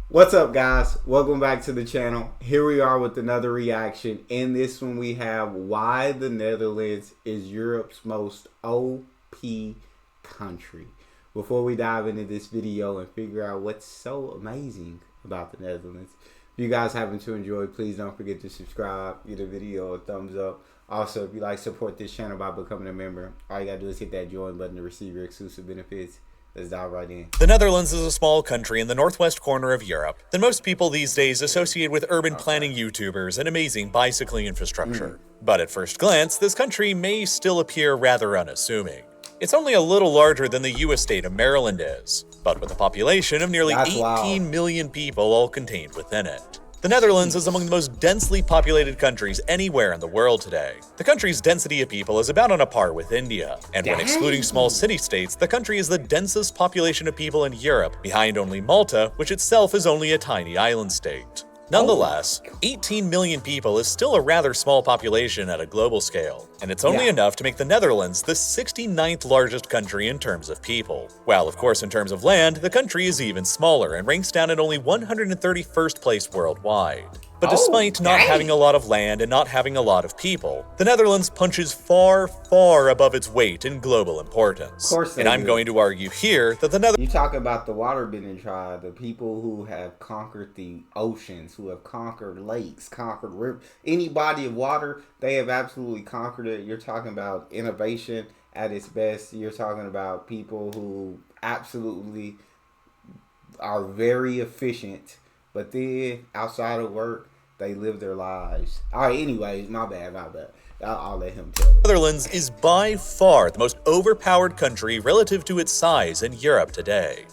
What's up, guys? Welcome back to the channel. Here we are with another reaction. In this one we have why the Netherlands is Europe's most OP country. Before we dive into this video and figure out what's so amazing about the Netherlands, if you guys happen to enjoy, please don't forget to subscribe, give the video a thumbs up. Also, if you like, support this channel by becoming a member. All you gotta do is hit that join button to receive your exclusive benefits. Let's dive right in. The Netherlands is a small country in the northwest corner of Europe that most people these days associate with urban planning YouTubers and amazing bicycling infrastructure. But at first glance, this country may still appear rather unassuming. It's only a little larger than the US state of Maryland is, but with a population of nearly 18 million people all contained within it. The Netherlands is among the most densely populated countries anywhere in the world today. The country's density of people is about on a par with India, and when excluding small city-states, the country is the densest population of people in Europe, behind only Malta, which itself is only a tiny island state. Nonetheless, 18 million people is still a rather small population at a global scale, and it's only enough to make the Netherlands the 69th largest country in terms of people. While of course in terms of land, the country is even smaller and ranks down at only 131st place worldwide. But despite not having a lot of land and not having a lot of people, the Netherlands punches far, far above its weight in global importance. Of course, and I'm going to argue here that the Netherlands... You talk about the waterbending tribe, the people who have conquered the oceans, who have conquered lakes, conquered rivers, any body of water, they have absolutely conquered it. You're talking about innovation at its best. You're talking about people who absolutely are very efficient, but then outside of work, they live their lives. All right, anyways, my bad. I'll let him tell it. The Netherlands is by far the most overpowered country relative to its size in Europe today.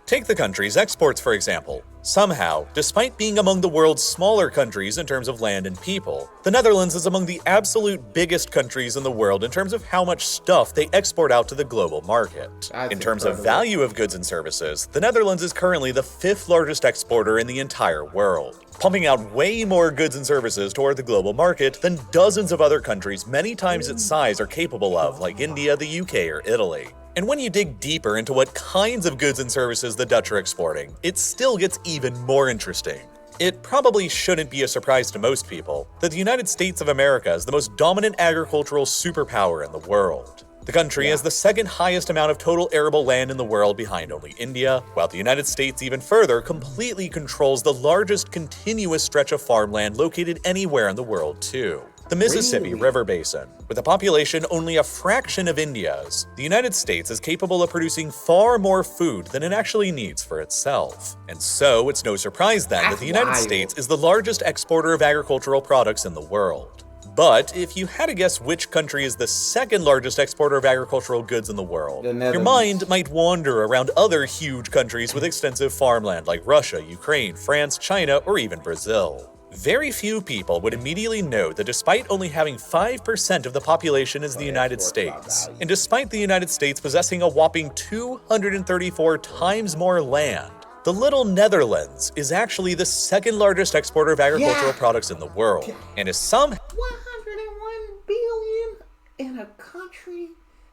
Take the country's exports, for example. Somehow, despite being among the world's smaller countries in terms of land and people, the Netherlands is among the absolute biggest countries in the world in terms of how much stuff they export out to the global market. In terms of value of goods and services, the Netherlands is currently the 5th largest exporter in the entire world, pumping out way more goods and services toward the global market than dozens of other countries many times its size are capable of, like India, the UK, or Italy. And when you dig deeper into what kinds of goods and services the Dutch are exporting, it still gets even more interesting. It probably shouldn't be a surprise to most people that the United States of America is the most dominant agricultural superpower in the world. The country has the second highest amount of total arable land in the world behind only India, while the United States even further completely controls the largest continuous stretch of farmland located anywhere in the world too. The Mississippi River Basin. With a population only a fraction of India's, the United States is capable of producing far more food than it actually needs for itself. And so, it's no surprise then that the United States is the largest exporter of agricultural products in the world. But if you had to guess which country is the second largest exporter of agricultural goods in the world, your mind might wander around other huge countries with extensive farmland like Russia, Ukraine, France, China, or even Brazil. Very few people would immediately know that despite only having 5% of the population as the United States, and despite the United States possessing a whopping 234 times more land, the little Netherlands is actually the second largest exporter of agricultural products in the world, and is somehow 101 billion in a country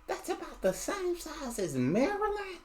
that's about the same size as Maryland.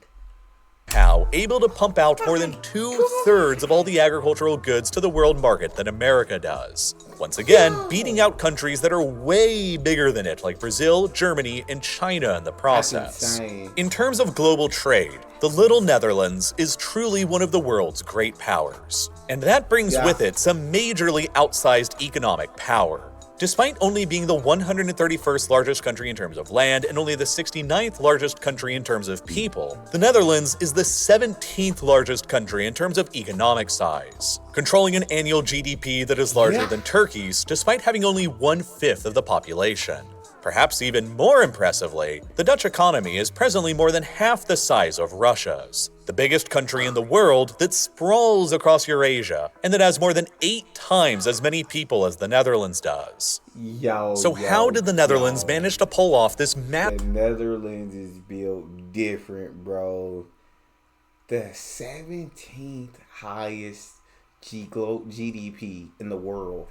Able to pump out more than 2/3 of all the agricultural goods to the world market than America does. Once again, beating out countries that are way bigger than it, like Brazil, Germany, and China in the process. In terms of global trade, the little Netherlands is truly one of the world's great powers. And that brings with it some majorly outsized economic power. Despite only being the 131st largest country in terms of land and only the 69th largest country in terms of people, the Netherlands is the 17th largest country in terms of economic size, controlling an annual GDP that is larger than Turkey's despite having only 1/5 of the population. Perhaps even more impressively, the Dutch economy is presently more than half the size of Russia's, the biggest country in the world that sprawls across Eurasia and that has more than 8 times as many people as the Netherlands does. So how did the Netherlands manage to pull off this The Netherlands is built different, bro. The 17th highest GDP in the world.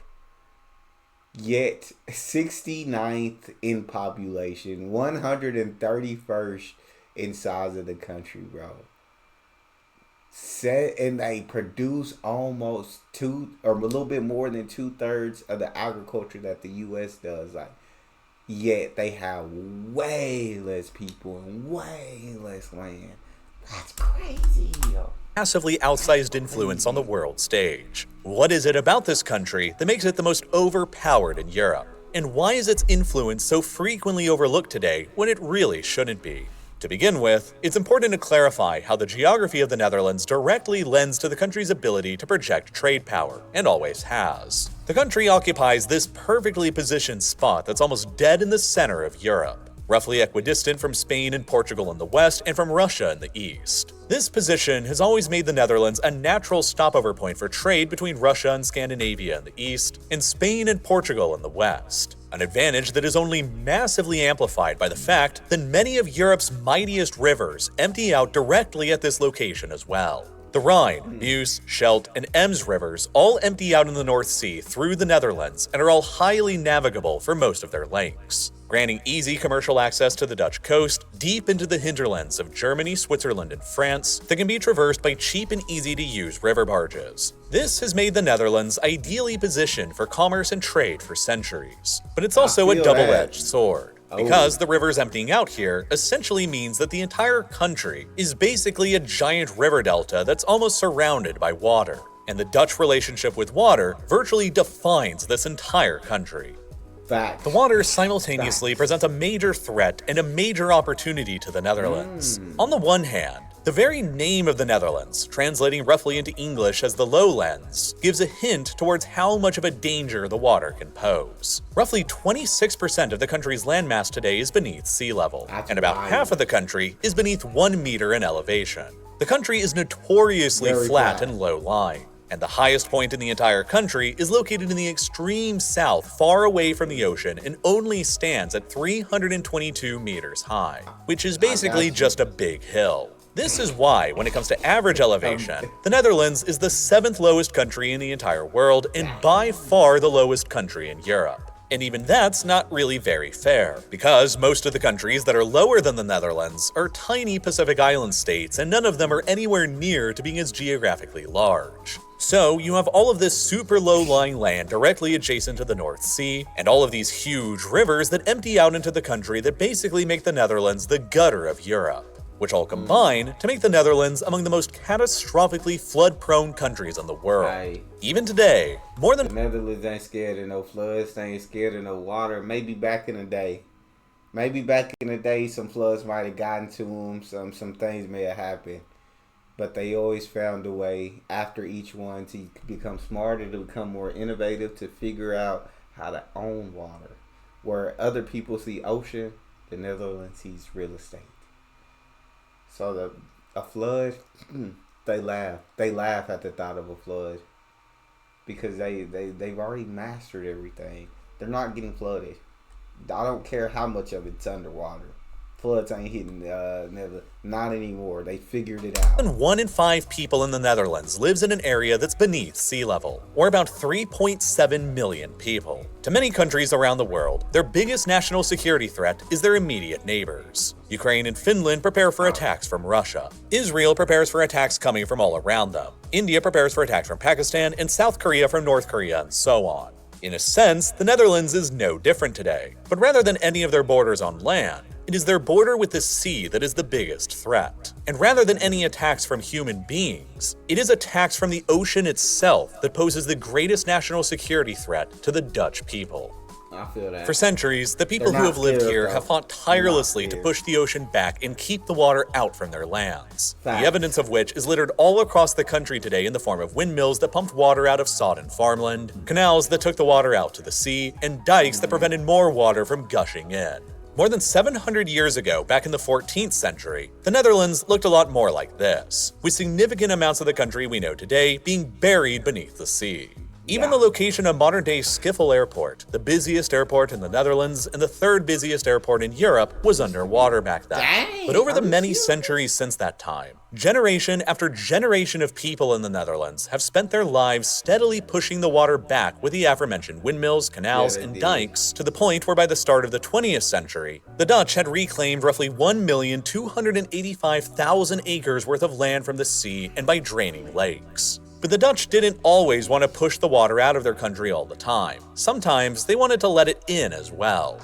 Yet 69th in population, 131st in size of the country, bro. Set and they produce almost two or a little bit more than 2/3 of the agriculture that the U.S. does. Like, yet they have way less people and way less land. That's crazy, yo. Massively outsized influence on the world stage. What is it about this country that makes it the most overpowered in Europe? And why is its influence so frequently overlooked today when it really shouldn't be? To begin with, it's important to clarify how the geography of the Netherlands directly lends to the country's ability to project trade power, and always has. The country occupies this perfectly positioned spot that's almost dead in the center of Europe, roughly equidistant from Spain and Portugal in the west and from Russia in the east. This position has always made the Netherlands a natural stopover point for trade between Russia and Scandinavia in the east, and Spain and Portugal in the west. An advantage that is only massively amplified by the fact that many of Europe's mightiest rivers empty out directly at this location as well. The Rhine, Meuse, Scheldt, and Ems rivers all empty out in the North Sea through the Netherlands and are all highly navigable for most of their lengths, granting easy commercial access to the Dutch coast deep into the hinterlands of Germany, Switzerland, and France that can be traversed by cheap and easy-to-use river barges. This has made the Netherlands ideally positioned for commerce and trade for centuries. But it's also a double-edged sword. Because the rivers emptying out here essentially means that the entire country is basically a giant river delta that's almost surrounded by water. And the Dutch relationship with water virtually defines this entire country. Facts. The water simultaneously presents a major threat and a major opportunity to the Netherlands. On the one hand, the very name of the Netherlands, translating roughly into English as the lowlands, gives a hint towards how much of a danger the water can pose. Roughly 26% of the country's landmass today is beneath sea level, and about half of the country is beneath 1 meter in elevation. The country is notoriously flat and low-lying, and the highest point in the entire country is located in the extreme south, far away from the ocean, and only stands at 322 meters high, which is basically just a big hill. This is why, when it comes to average elevation, the Netherlands is the 7th lowest country in the entire world and by far the lowest country in Europe. And even that's not really very fair, because most of the countries that are lower than the Netherlands are tiny Pacific Island states, and none of them are anywhere near to being as geographically large. So you have all of this super low-lying land directly adjacent to the North Sea, and all of these huge rivers that empty out into the country that basically make the Netherlands the gutter of Europe, which all combine to make the Netherlands among the most catastrophically flood-prone countries in the world. Right. Even today, more than The Netherlands ain't scared of no floods, they ain't scared of no water. Maybe back in the day. Some floods might have gotten to them, some things may have happened. But they always found a way after each one to become smarter, to become more innovative, to figure out how to own water. Where other people see ocean, the Netherlands sees real estate. So a flood, they laugh. They laugh at the thought of a flood because they've already mastered everything. They're not getting flooded. I don't care how much of it's underwater. Floods ain't hitting not anymore. They figured it out. 1 in 5 people in the Netherlands lives in an area that's beneath sea level, or about 3.7 million people. To many countries around the world, their biggest national security threat is their immediate neighbors. Ukraine and Finland prepare for attacks from Russia. Israel prepares for attacks coming from all around them. India prepares for attacks from Pakistan, and South Korea from North Korea, and so on. In a sense, the Netherlands is no different today, but rather than any of their borders on land, it is their border with the sea that is the biggest threat. And rather than any attacks from human beings, it is attacks from the ocean itself that poses the greatest national security threat to the Dutch people. I feel that. For centuries, the people who have lived here have fought tirelessly to push the ocean back and keep the water out from their lands. The evidence of which is littered all across the country today in the form of windmills that pumped water out of sodden farmland, canals that took the water out to the sea, and dikes that prevented more water from gushing in. More than 700 years ago, back in the 14th century, the Netherlands looked a lot more like this, with significant amounts of the country we know today being buried beneath the sea. Even the location of modern-day Schiphol Airport, the busiest airport in the Netherlands and the third busiest airport in Europe, was underwater back then. Dang, But over the many centuries since that time, generation after generation of people in the Netherlands have spent their lives steadily pushing the water back with the aforementioned windmills, canals, and dikes, to the point where by the start of the 20th century, the Dutch had reclaimed roughly 1,285,000 acres worth of land from the sea and by draining lakes. But the Dutch didn't always want to push the water out of their country all the time. Sometimes they wanted to let it in as well.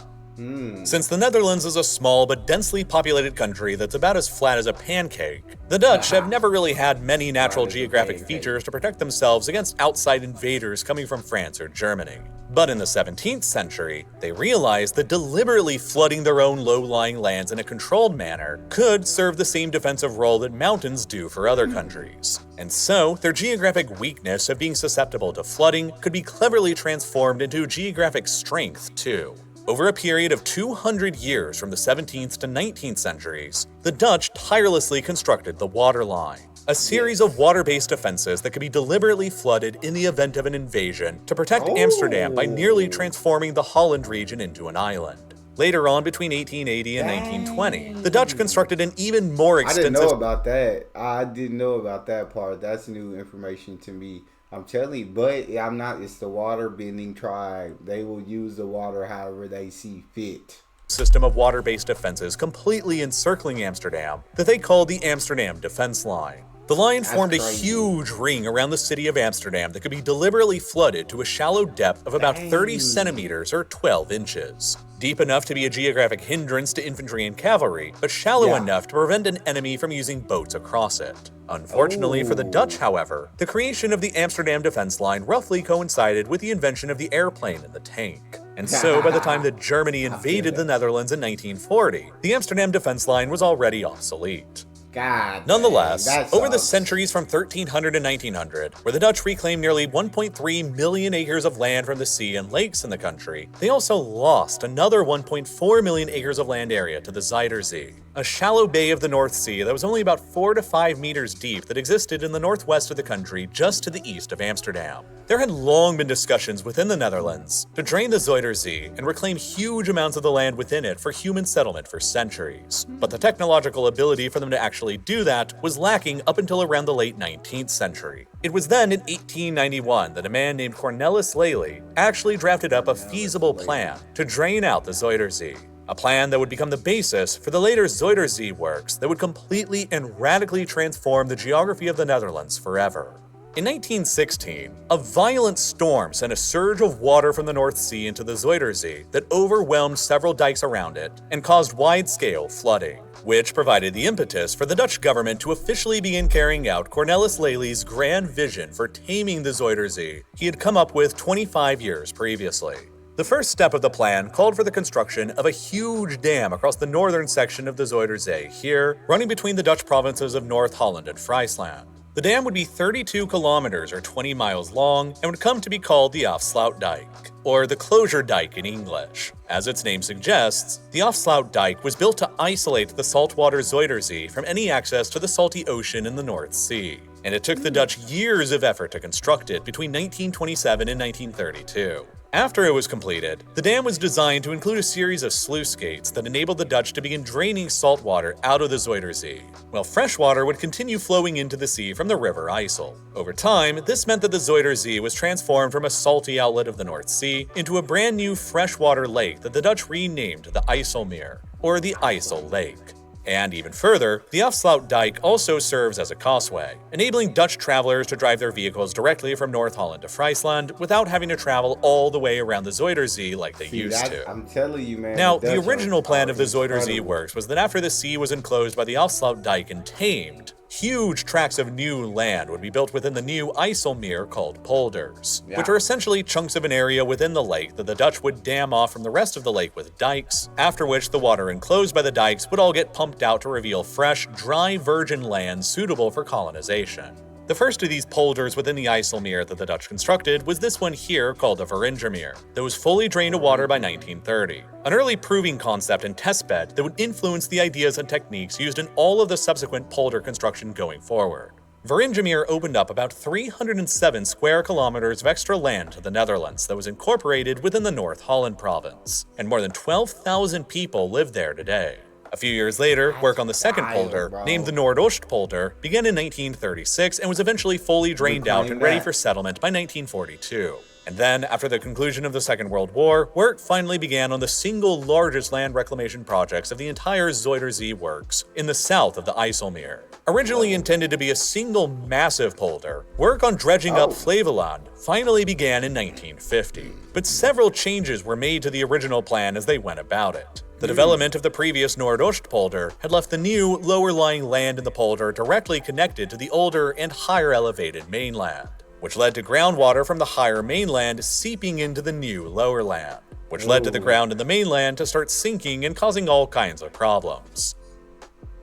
Since the Netherlands is a small but densely populated country that's about as flat as a pancake, the Dutch have never really had many natural geographic features to protect themselves against outside invaders coming from France or Germany. But in the 17th century, they realized that deliberately flooding their own low-lying lands in a controlled manner could serve the same defensive role that mountains do for other countries. And so, their geographic weakness of being susceptible to flooding could be cleverly transformed into geographic strength too. Over a period of 200 years from the 17th to 19th centuries, the Dutch tirelessly constructed the waterline, a series of water-based defenses that could be deliberately flooded in the event of an invasion to protect Amsterdam by nearly transforming the Holland region into an island. Later on, between 1880 and 1920, the Dutch constructed an even more extensive... I didn't know about that. I didn't know about that part. That's new information to me. I'm telling you, but I'm not. It's the water bending tribe. They will use the water however they see fit. System of water-based defenses completely encircling Amsterdam that they called the Amsterdam Defense Line. The line formed a huge ring around the city of Amsterdam that could be deliberately flooded to a shallow depth of about 30 centimeters or 12 inches. Deep enough to be a geographic hindrance to infantry and cavalry, but shallow enough to prevent an enemy from using boats across it. Unfortunately for the Dutch, however, the creation of the Amsterdam Defense Line roughly coincided with the invention of the airplane and the tank. And so, by the time that Germany invaded the Netherlands in 1940, the Amsterdam Defense Line was already obsolete. Nonetheless, over the centuries from 1300 to 1900, where the Dutch reclaimed nearly 1.3 million acres of land from the sea and lakes in the country, they also lost another 1.4 million acres of land area to the Zuiderzee, a shallow bay of the North Sea that was only about 4 to 5 meters deep that existed in the northwest of the country just to the east of Amsterdam. There had long been discussions within the Netherlands to drain the Zuiderzee and reclaim huge amounts of the land within it for human settlement for centuries. But the technological ability for them to actually do that was lacking up until around the late 19th century. It was then in 1891 that a man named Cornelis Lely actually drafted up a feasible plan to drain out the Zuiderzee. A plan that would become the basis for the later Zuiderzee works that would completely and radically transform the geography of the Netherlands forever. In 1916, a violent storm sent a surge of water from the North Sea into the Zuiderzee that overwhelmed several dikes around it and caused wide-scale flooding, which provided the impetus for the Dutch government to officially begin carrying out Cornelis Lely's grand vision for taming the Zuiderzee he had come up with 25 years previously. The first step of the plan called for the construction of a huge dam across the northern section of the Zuiderzee here, running between the Dutch provinces of North Holland and Friesland. The dam would be 32 kilometers or 20 miles long and would come to be called the Afsluitdijk, or the closure dike in English. As its name suggests, the Afsluitdijk was built to isolate the saltwater Zuiderzee from any access to the salty ocean in the North Sea. And it took the Dutch years of effort to construct it between 1927 and 1932. After it was completed, the dam was designed to include a series of sluice gates that enabled the Dutch to begin draining salt water out of the Zuiderzee, while fresh water would continue flowing into the sea from the River IJssel. Over time, this meant that the Zuiderzee was transformed from a salty outlet of the North Sea into a brand new freshwater lake that the Dutch renamed the IJsselmeer, or the IJssel Lake. And even further, the Afsluitdijk also serves as a causeway, enabling Dutch travelers to drive their vehicles directly from North Holland to Friesland without having to travel all the way around the Zuiderzee like they used to. I'm telling you, man. Now, the original plan of the Zuiderzee works was that after the sea was enclosed by the Afsluitdijk and tamed, huge tracts of new land would be built within the new IJsselmeer called polders, which are essentially chunks of an area within the lake that the Dutch would dam off from the rest of the lake with dikes, after which the water enclosed by the dikes would all get pumped out to reveal fresh, dry virgin land suitable for colonization. The first of these polders within the IJsselmeer that the Dutch constructed was this one here called the Varingermeer, that was fully drained to water by 1930, an early proving concept and testbed that would influence the ideas and techniques used in all of the subsequent polder construction going forward. Waringimere opened up about 307 square kilometers of extra land to the Netherlands that was incorporated within the North Holland province, and more than 12,000 people live there today. A few years later, work on the second polder, named the Noordoostpolder, began in 1936 and was eventually fully drained out and ready for settlement by 1942. And then, after the conclusion of the Second World War, work finally began on the single largest land reclamation projects of the entire Zuiderzee works in the south of the IJsselmeer. Originally intended to be a single massive polder, work on dredging up Flevoland finally began in 1950. But several changes were made to the original plan as they went about it. The development of the previous Noordoostpolder had left the new, lower-lying land in the polder directly connected to the older and higher elevated mainland, which led to groundwater from the higher mainland seeping into the new lower land, which led to the ground in the mainland to start sinking and causing all kinds of problems.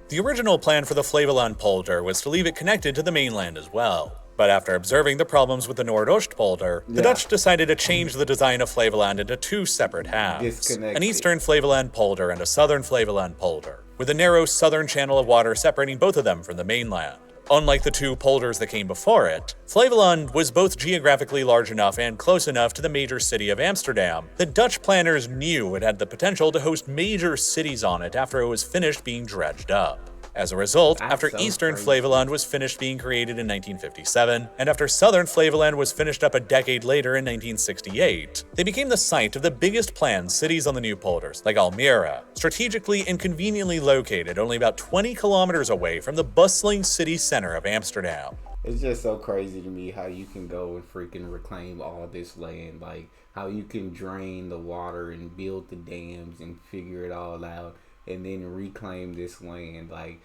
The original plan for the Flevoland polder was to leave it connected to the mainland as well. But after observing the problems with the Noordoostpolder, the Dutch decided to change the design of Flevoland into two separate halves, an eastern Flevoland polder and a southern Flevoland polder, with a narrow southern channel of water separating both of them from the mainland. Unlike the two polders that came before it, Flevoland was both geographically large enough and close enough to the major city of Amsterdam that Dutch planners knew it had the potential to host major cities on it after it was finished being dredged up. As a result, after Eastern Flevoland was finished being created in 1957, and after Southern Flevoland was finished up a decade later in 1968, they became the site of the biggest planned cities on the new polders, like Almere, strategically and conveniently located only about 20 kilometers away from the bustling city center of Amsterdam. It's just so crazy to me how you can go and freaking reclaim all this land, like how you can drain the water and build the dams and figure it all out, and then reclaim this land, like,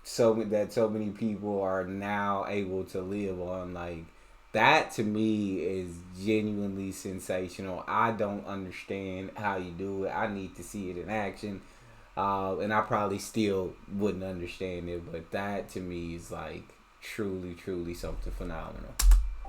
so many people are now able to live on. Like, that to me is genuinely sensational. I don't understand how you do it. I need to see it in action, and I probably still wouldn't understand it, but that to me is like truly something phenomenal.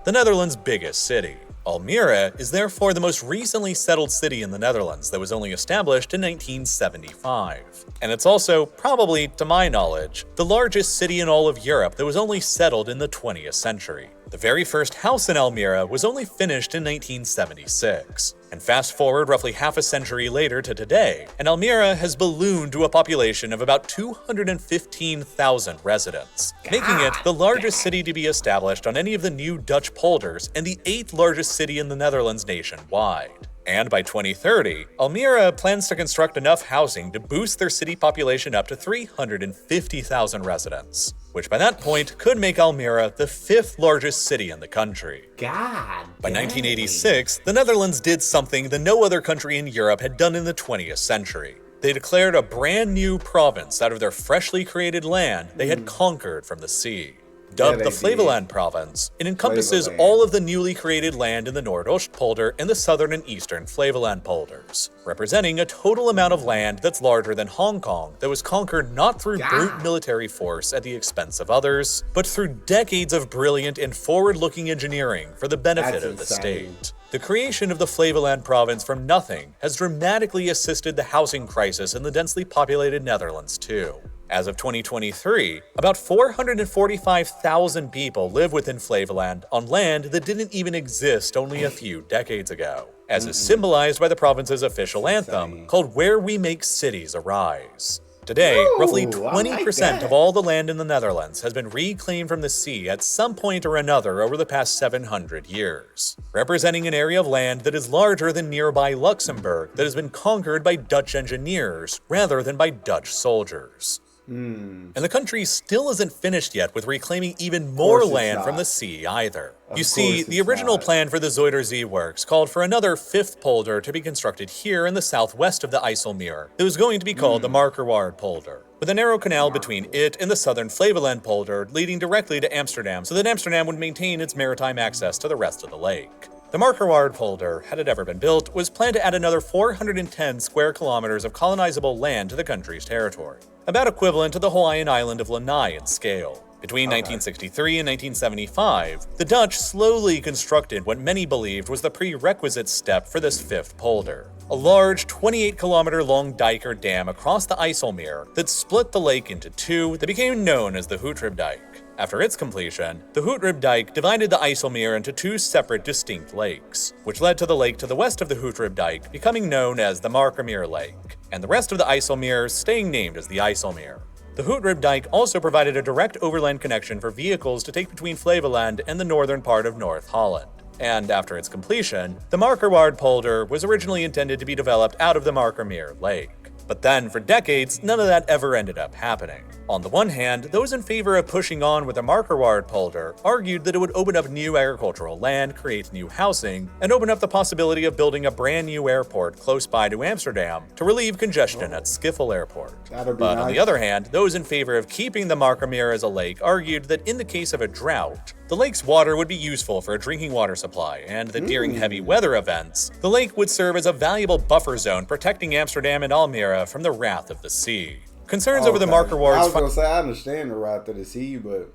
The Netherlands' biggest city. Almere is therefore the most recently settled city in the Netherlands that was only established in 1975. And it's also, probably to my knowledge, the largest city in all of Europe that was only settled in the 20th century. The very first house in Almere was only finished in 1976. And fast forward roughly half a century later to today, and Almere has ballooned to a population of about 215,000 residents, making it the largest city to be established on any of the new Dutch polders and the 8th largest city in the Netherlands nationwide. And by 2030, Almere plans to construct enough housing to boost their city population up to 350,000 residents, which by that point could make Almere the 5th largest city in the country. God. By 1986, the Netherlands did something that no other country in Europe had done in the 20th century. They declared a brand new province out of their freshly created land they had conquered from the sea. Dubbed the Flevoland province, it encompasses all of the newly created land in the Noordoostpolder and the southern and eastern Flevoland polders, representing a total amount of land that's larger than Hong Kong that was conquered not through brute military force at the expense of others, but through decades of brilliant and forward-looking engineering for the benefit of the state. The creation of the Flevoland province from nothing has dramatically assisted the housing crisis in the densely populated Netherlands too. As of 2023, about 445,000 people live within Flevoland on land that didn't even exist only a few decades ago, as is symbolized by the province's official anthem, called Where We Make Cities Arise. Today, roughly 20% of all the land in the Netherlands has been reclaimed from the sea at some point or another over the past 700 years, representing an area of land that is larger than nearby Luxembourg that has been conquered by Dutch engineers rather than by Dutch soldiers. And the country still isn't finished yet with reclaiming even more land from the sea either. You see, the original plan for the Zuiderzee works called for another 5th polder to be constructed here in the southwest of the IJsselmeer that was going to be called the Markerwaard polder, with a narrow canal between it and the southern Flevoland polder leading directly to Amsterdam so that Amsterdam would maintain its maritime access to the rest of the lake. The Markerwaard polder, had it ever been built, was planned to add another 410 square kilometers of colonizable land to the country's territory, about equivalent to the Hawaiian island of Lanai in scale. Between 1963 and 1975, the Dutch slowly constructed what many believed was the prerequisite step for this 5th polder, a large 28-kilometer-long dike or dam across the IJsselmeer that split the lake into two that became known as the Houterdijk. After its completion, the Hootrup Dike divided the IJsselmeer into two separate distinct lakes, which led to the lake to the west of the Hootrup Dike becoming known as the Markermeer Lake, and the rest of the IJsselmeer staying named as the IJsselmeer. The Hootrup Dike also provided a direct overland connection for vehicles to take between Flevoland and the northern part of North Holland. And after its completion, the Markerwaard polder was originally intended to be developed out of the Markermeer Lake. But then, for decades, none of that ever ended up happening. On the one hand, those in favor of pushing on with the Markerwaard polder argued that it would open up new agricultural land, create new housing, and open up the possibility of building a brand new airport close by to Amsterdam to relieve congestion at Schiphol Airport. But nice. On the other hand, those in favor of keeping the Markermeer as a lake argued that in the case of a drought, the lake's water would be useful for a drinking water supply, and that during heavy weather events, the lake would serve as a valuable buffer zone protecting Amsterdam and Almere from the wrath of the sea. Concerns over the Markerwaard's... I was going to say, I understand the wrath of the sea, but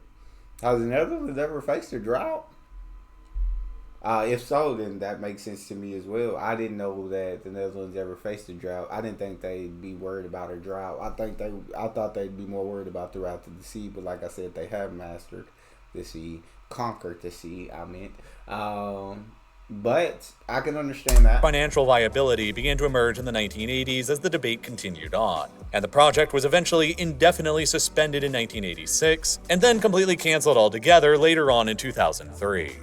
has the Netherlands ever faced a drought? If so, then that makes sense to me as well. I didn't know that the Netherlands ever faced a drought. I didn't think they'd be worried about a drought. I thought they'd be more worried about the wrath of the sea, but like I said, they have mastered the sea. Conquered the sea, I meant. But I can understand that. Financial viability began to emerge in the 1980s as the debate continued on, and the project was eventually indefinitely suspended in 1986, and then completely canceled altogether later on in 2003.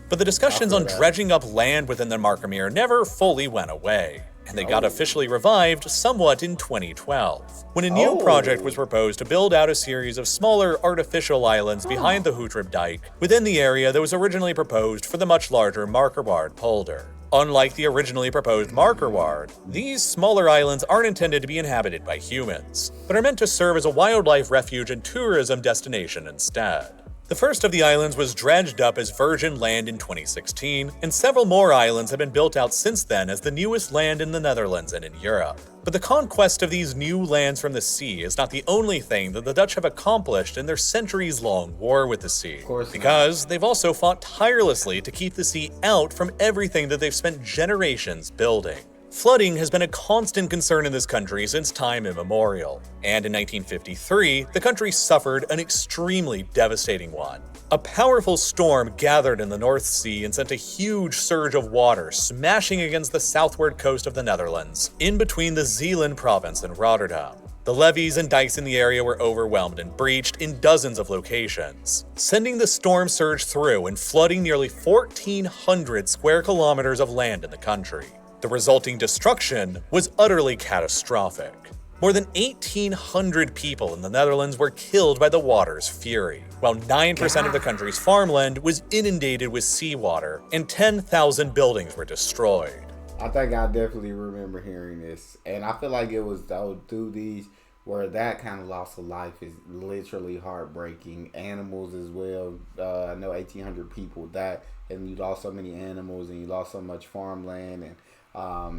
But the discussions on dredging up land within the Markermeer never fully went away, and they got officially revived somewhat in 2012, when a new project was proposed to build out a series of smaller artificial islands behind the Hootrup Dike within the area that was originally proposed for the much larger Markerwaard polder. Unlike the originally proposed Markerwaard, these smaller islands aren't intended to be inhabited by humans, but are meant to serve as a wildlife refuge and tourism destination instead. The first of the islands was dredged up as virgin land in 2016, and several more islands have been built out since then as the newest land in the Netherlands and in Europe. But the conquest of these new lands from the sea is not the only thing that the Dutch have accomplished in their centuries-long war with the sea, because they've also fought tirelessly to keep the sea out from everything that they've spent generations building. Flooding has been a constant concern in this country since time immemorial, and in 1953, the country suffered an extremely devastating one. A powerful storm gathered in the North Sea and sent a huge surge of water smashing against the southward coast of the Netherlands, in between the Zeeland province and Rotterdam. The levees and dikes in the area were overwhelmed and breached in dozens of locations, sending the storm surge through and flooding nearly 1,400 square kilometers of land in the country. The resulting destruction was utterly catastrophic. More than 1,800 people in the Netherlands were killed by the water's fury, while 9% of the country's farmland was inundated with seawater, and 10,000 buildings were destroyed. I think I definitely remember hearing this, and I feel like it was through these where that kind of loss of life is literally heartbreaking. Animals as well. I know 1,800 people died, and you lost so many animals, and you lost so much farmland, and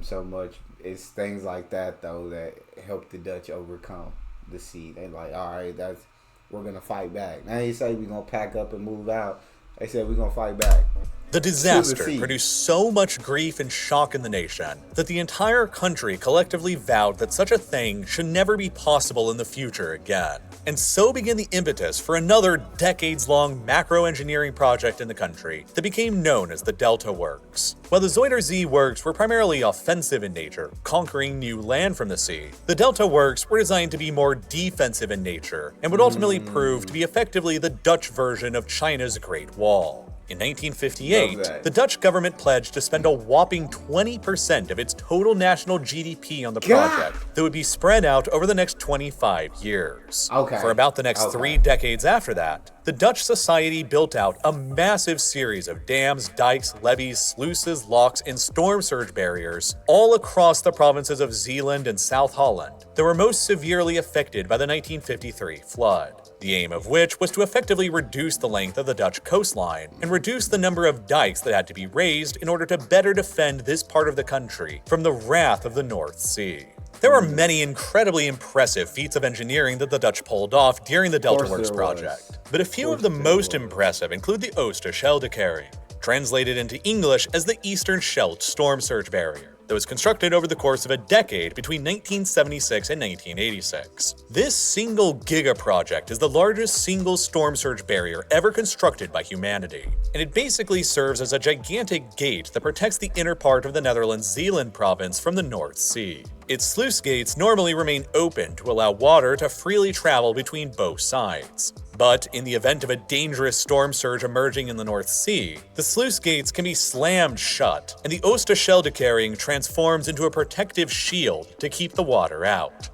so much. It's things like that though that help the Dutch overcome the sea. They like, all right, we're gonna fight back. Now they say we're gonna pack up and move out. They said we're gonna fight back. The disaster produced so much grief and shock in the nation that the entire country collectively vowed that such a thing should never be possible in the future again. And so began the impetus for another decades-long macro-engineering project in the country that became known as the Delta Works. While the Zuiderzee works were primarily offensive in nature, conquering new land from the sea, the Delta Works were designed to be more defensive in nature and would ultimately prove to be effectively the Dutch version of China's Great Wall. In 1958, the Dutch government pledged to spend a whopping 20% of its total national GDP on the project that would be spread out over the next 25 years. For about the next 3 decades after that, the Dutch society built out a massive series of dams, dikes, levees, sluices, locks, and storm surge barriers all across the provinces of Zeeland and South Holland that were most severely affected by the 1953 flood. The aim of which was to effectively reduce the length of the Dutch coastline and reduce the number of dikes that had to be raised in order to better defend this part of the country from the wrath of the North Sea. There are many incredibly impressive feats of engineering that the Dutch pulled off during the Delta Works project, but a few of the most impressive include the Oosterscheldekering, translated into English as the Eastern Scheldt Storm Surge Barrier, that was constructed over the course of a decade between 1976 and 1986. This single giga project is the largest single storm surge barrier ever constructed by humanity, and it basically serves as a gigantic gate that protects the inner part of the Netherlands' Zeeland province from the North Sea. Its sluice gates normally remain open to allow water to freely travel between both sides. But in the event of a dangerous storm surge emerging in the North Sea, the sluice gates can be slammed shut, and the Oosterscheldekering transforms into a protective shield to keep the water out.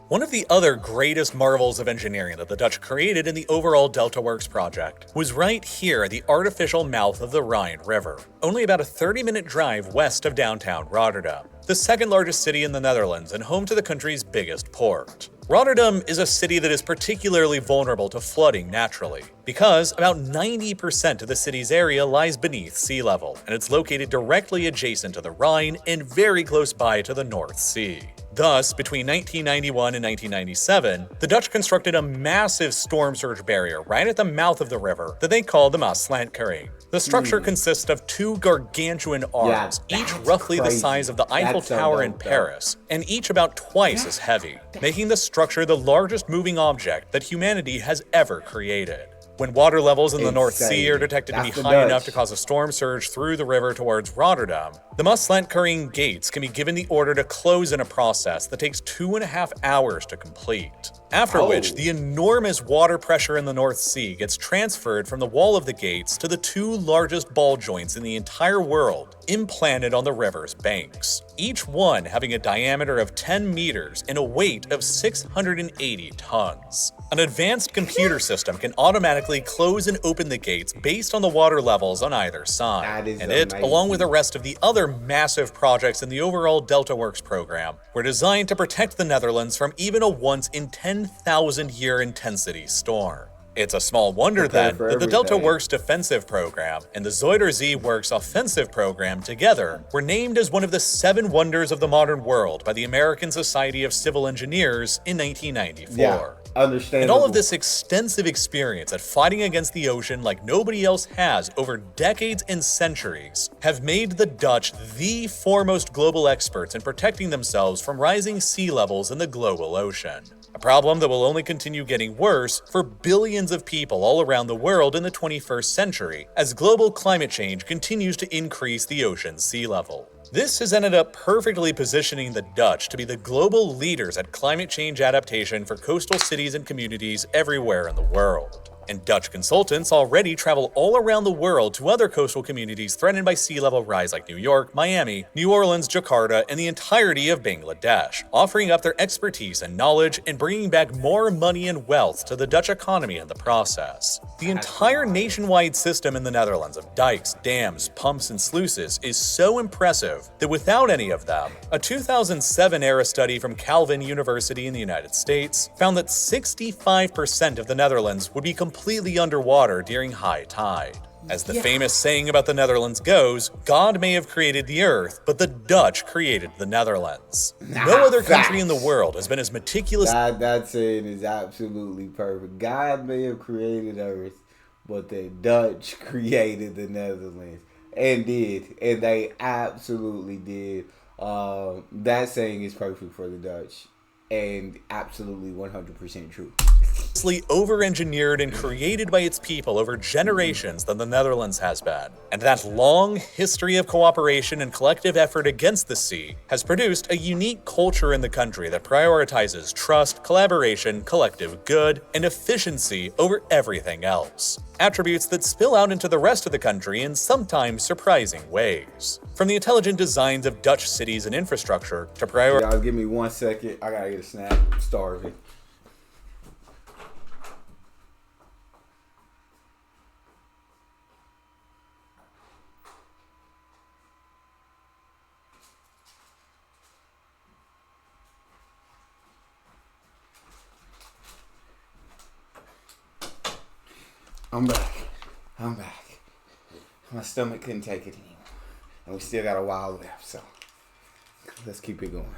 One of the other greatest marvels of engineering that the Dutch created in the overall DeltaWorks project was right here at the artificial mouth of the Rhine River, only about a 30-minute drive west of downtown Rotterdam, the second largest city in the Netherlands and home to the country's biggest port. Rotterdam is a city that is particularly vulnerable to flooding naturally, because about 90% of the city's area lies beneath sea level, and it's located directly adjacent to the Rhine and very close by to the North Sea. Thus, between 1991 and 1997, the Dutch constructed a massive storm surge barrier right at the mouth of the river that they call the Maaslandkering. The structure consists of two gargantuan arms, each roughly the size of the Eiffel Tower in Paris, and each about twice as heavy, making the structure the largest moving object that humanity has ever created. When water levels in the North Sea are detected to be high enough to cause a storm surge through the river towards Rotterdam, the Maaslandkering gates can be given the order to close in a process that takes 2.5 hours to complete. After which, the enormous water pressure in the North Sea gets transferred from the wall of the gates to the two largest ball joints in the entire world, implanted on the river's banks, each one having a diameter of 10 meters and a weight of 680 tons. An advanced computer system can automatically close and open the gates based on the water levels on either side, and it, along with the rest of the other massive projects in the overall DeltaWorks program, were designed to protect the Netherlands from even a once-in-10,000-year intensity storm. It's a small wonder then that the DeltaWorks defensive program and the Zuiderzee Works offensive program together were named as one of the 7 wonders of the modern world by the American Society of Civil Engineers in 1994. Understandable. And all of this extensive experience at fighting against the ocean like nobody else has over decades and centuries have made the Dutch the foremost global experts in protecting themselves from rising sea levels in the global ocean. A problem that will only continue getting worse for billions of people all around the world in the 21st century as global climate change continues to increase the ocean's sea level. This has ended up perfectly positioning the Dutch to be the global leaders at climate change adaptation for coastal cities and communities everywhere in the world. And Dutch consultants already travel all around the world to other coastal communities threatened by sea level rise like New York, Miami, New Orleans, Jakarta, and the entirety of Bangladesh, offering up their expertise and knowledge and bringing back more money and wealth to the Dutch economy in the process. The entire nationwide system in the Netherlands of dikes, dams, pumps, and sluices is so impressive that without any of them, a 2007-era study from Calvin University in the United States found that 65% of the Netherlands would be completely underwater during high tide. As the famous saying about the Netherlands goes, God may have created the earth, but the Dutch created the Netherlands. No other country in the world has been as meticulous. That saying is absolutely perfect. God may have created earth, but the Dutch created the Netherlands. And they absolutely did. That saying is perfect for the Dutch, and absolutely 100% true. Over-engineered and created by its people over generations than the Netherlands has been. And that long history of cooperation and collective effort against the sea has produced a unique culture in the country that prioritizes trust, collaboration, collective good, and efficiency over everything else. Attributes that spill out into the rest of the country in sometimes surprising ways. From the intelligent designs of Dutch cities and infrastructure to Y'all give me 1 second. I gotta get a snack. I'm starving. I'm back. My stomach couldn't take it anymore. And we still got a while left, so let's keep it going.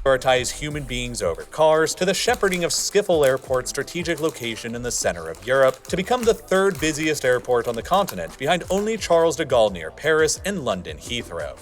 Prioritize human beings over cars, to the shepherding of Schiphol Airport's strategic location in the center of Europe to become the 3rd busiest airport on the continent behind only Charles de Gaulle near Paris and London Heathrow.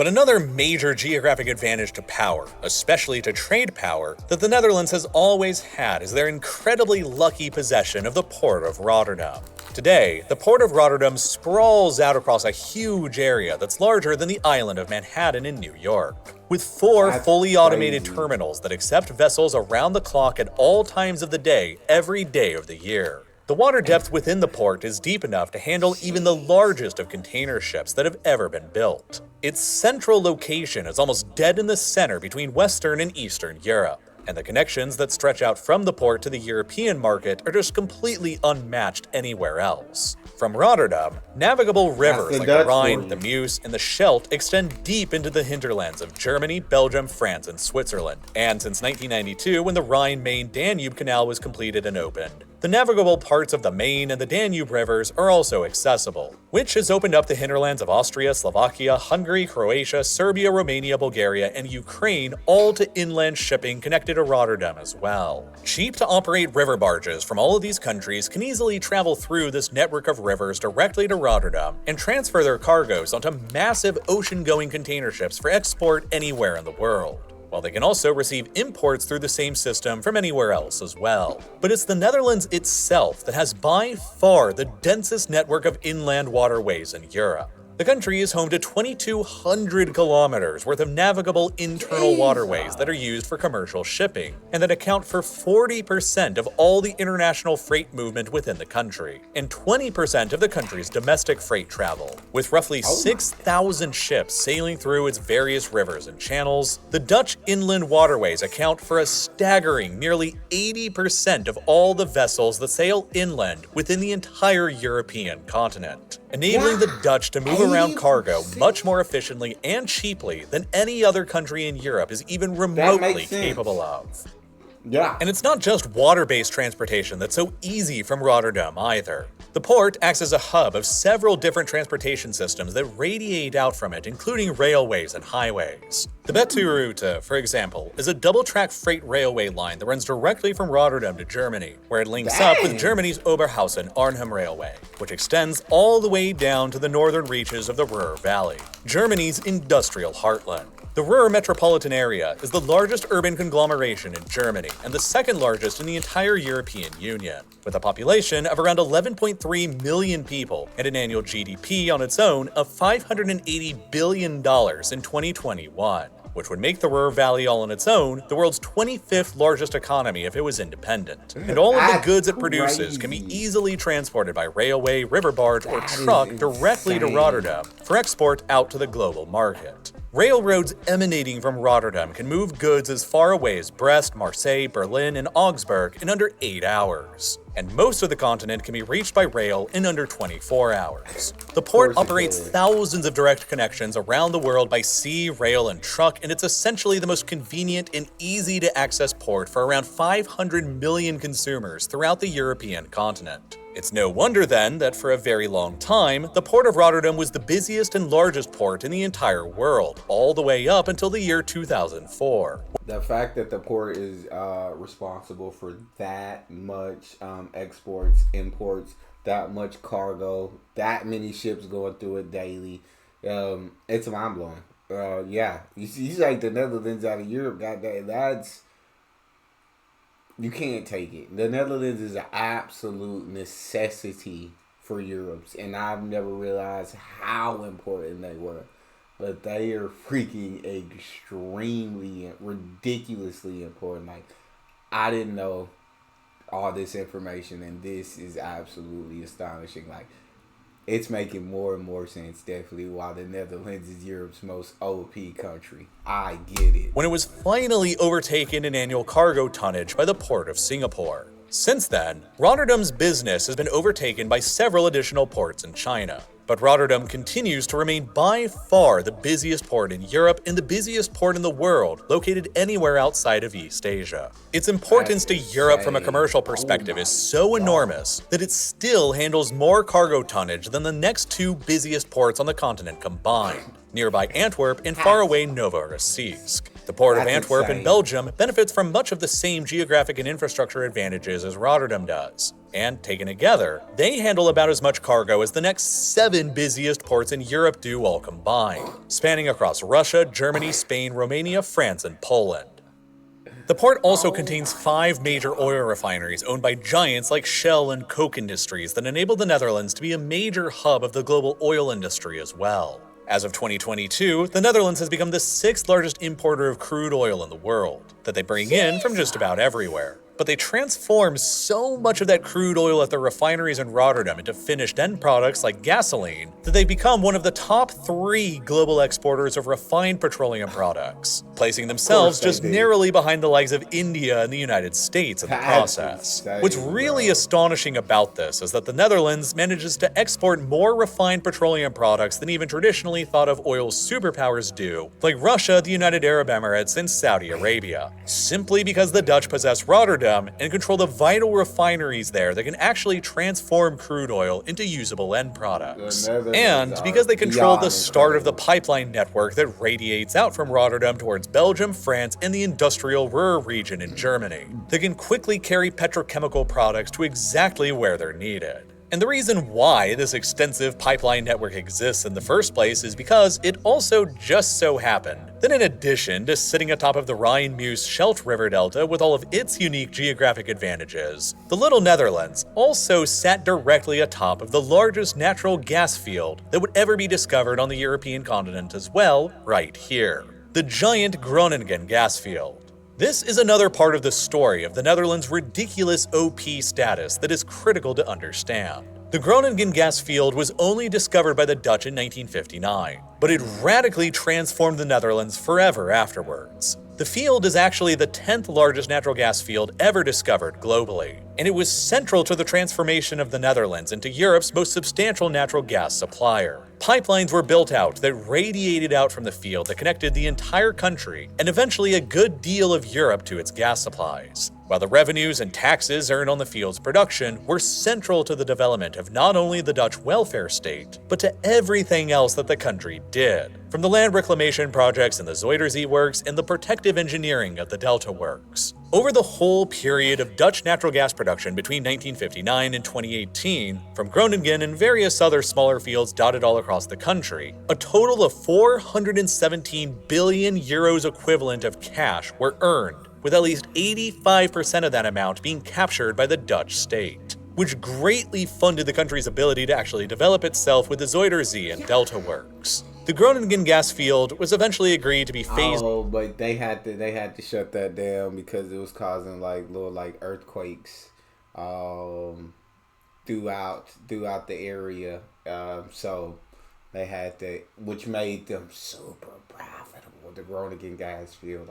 But another major geographic advantage to power, especially to trade power, that the Netherlands has always had is their incredibly lucky possession of the Port of Rotterdam. Today, the Port of Rotterdam sprawls out across a huge area that's larger than the island of Manhattan in New York. With four fully automated terminals that accept vessels around the clock at all times of the day, every day of the year. The water depth within the port is deep enough to handle even the largest of container ships that have ever been built. Its central location is almost dead in the center between Western and Eastern Europe, and the connections that stretch out from the port to the European market are just completely unmatched anywhere else. From Rotterdam, navigable rivers like the Rhine, the Meuse, and the Scheldt extend deep into the hinterlands of Germany, Belgium, France, and Switzerland. And since 1992, when the Rhine-Main-Danube Canal was completed and opened, the navigable parts of the Main and the Danube rivers are also accessible, which has opened up the hinterlands of Austria, Slovakia, Hungary, Croatia, Serbia, Romania, Bulgaria, and Ukraine, all to inland shipping connected to Rotterdam as well. Cheap to operate river barges from all of these countries can easily travel through this network of rivers directly to Rotterdam and transfer their cargoes onto massive ocean-going container ships for export anywhere in the world, while they can also receive imports through the same system from anywhere else as well. But it's the Netherlands itself that has by far the densest network of inland waterways in Europe. The country is home to 2,200 kilometers worth of navigable internal waterways that are used for commercial shipping, and that account for 40% of all the international freight movement within the country, and 20% of the country's domestic freight travel. With roughly 6,000 ships sailing through its various rivers and channels, the Dutch inland waterways account for a staggering nearly 80% of all the vessels that sail inland within the entire European continent, enabling the Dutch to move around cargo much more efficiently and cheaply than any other country in Europe is even remotely capable of. Yeah. And it's not just water-based transportation that's so easy from Rotterdam either. The port acts as a hub of several different transportation systems that radiate out from it, including railways and highways. The Betuwe-route, for example, is a double-track freight railway line that runs directly from Rotterdam to Germany, where it links up with Germany's Oberhausen-Arnhem Railway, which extends all the way down to the northern reaches of the Ruhr Valley, Germany's industrial heartland. The Ruhr metropolitan area is the largest urban conglomeration in Germany and the second largest in the entire European Union, with a population of around 11.3 million people and an annual GDP on its own of $580 billion in 2021, which would make the Ruhr Valley all on its own the world's 25th largest economy if it was independent. And all of the goods it produces can be easily transported by railway, river barge, or truck directly to Rotterdam for export out to the global market. Railroads emanating from Rotterdam can move goods as far away as Brest, Marseille, Berlin, and Augsburg in under 8 hours. And most of the continent can be reached by rail in under 24 hours. The port operates thousands of direct connections around the world by sea, rail, and truck, and it's essentially the most convenient and easy-to-access port for around 500 million consumers throughout the European continent. It's no wonder then that for a very long time, the Port of Rotterdam was the busiest and largest port in the entire world, all the way up until the year 2004. The fact that the port is responsible for that much exports, imports, that much cargo, that many ships going through it daily, it's mind-blowing. Yeah, you see, like the Netherlands out of Europe, that's... You can't take it. The Netherlands is an absolute necessity for Europe, and I've never realized how important they were. But they are freaking extremely, ridiculously important. Like, I didn't know all this information, and this is absolutely astonishing. Like, it's making more and more sense, definitely, why the Netherlands is Europe's most OP country. I get it. When it was finally overtaken in annual cargo tonnage by the Port of Singapore. Since then, Rotterdam's business has been overtaken by several additional ports in China. But Rotterdam continues to remain by far the busiest port in Europe and the busiest port in the world, located anywhere outside of East Asia. Its importance to Europe from a commercial perspective is so enormous that it still handles more cargo tonnage than the next two busiest ports on the continent combined, nearby Antwerp and faraway Novorossiysk. The port of That's Antwerp in insane. Belgium benefits from much of the same geographic and infrastructure advantages as Rotterdam does. And taken together, they handle about as much cargo as the next 7 busiest ports in Europe do all combined, spanning across Russia, Germany, Spain, Romania, France, and Poland. The port also contains 5 major oil refineries owned by giants like Shell and Koch Industries that enable the Netherlands to be a major hub of the global oil industry as well. As of 2022, the Netherlands has become the 6th largest importer of crude oil in the world, that they bring in from just about everywhere. But they transform so much of that crude oil at their refineries in Rotterdam into finished end products like gasoline that they've become one of the top 3 global exporters of refined petroleum products, placing themselves just narrowly behind the likes of India and the United States in the process. What's really astonishing about this is that the Netherlands manages to export more refined petroleum products than even traditionally thought of oil superpowers do, like Russia, the United Arab Emirates, and Saudi Arabia, simply because the Dutch possess Rotterdam and control the vital refineries there that can actually transform crude oil into usable end products. And because they control the start of the pipeline network that radiates out from Rotterdam towards Belgium, France, and the industrial Ruhr region in Germany, they can quickly carry petrochemical products to exactly where they're needed. And the reason why this extensive pipeline network exists in the first place is because it also just so happened that in addition to sitting atop of the Rhine-Meuse-Scheldt River Delta with all of its unique geographic advantages, the little Netherlands also sat directly atop of the largest natural gas field that would ever be discovered on the European continent as well, right here, the giant Groningen gas field. This is another part of the story of the Netherlands' ridiculous OP status that is critical to understand. The Groningen gas field was only discovered by the Dutch in 1959, but it radically transformed the Netherlands forever afterwards. The field is actually the 10th largest natural gas field ever discovered globally, and it was central to the transformation of the Netherlands into Europe's most substantial natural gas supplier. Pipelines were built out that radiated out from the field that connected the entire country and eventually a good deal of Europe to its gas supplies, while the revenues and taxes earned on the field's production were central to the development of not only the Dutch welfare state, but to everything else that the country did, from the land reclamation projects in the Zuiderzee Works and the protective engineering of the Delta Works. Over the whole period of Dutch natural gas production between 1959 and 2018, from Groningen and various other smaller fields dotted all across the country, a total of 417 billion euros equivalent of cash were earned, with at least 85% of that amount being captured by the Dutch state, which greatly funded the country's ability to actually develop itself with the Zuiderzee and Delta Works. The Groningen gas field was eventually agreed to be phased. Oh, but they had to shut that down because it was causing little earthquakes throughout the area. So they had to, which made them super profitable. The Groningen gas field,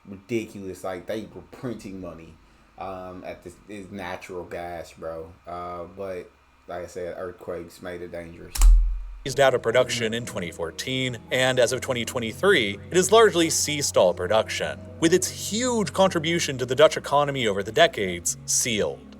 ridiculous. They were printing money at this natural gas, bro. But like I said, earthquakes made it dangerous. Out of production in 2014, and as of 2023, it has largely ceased all production, with its huge contribution to the Dutch economy over the decades sealed.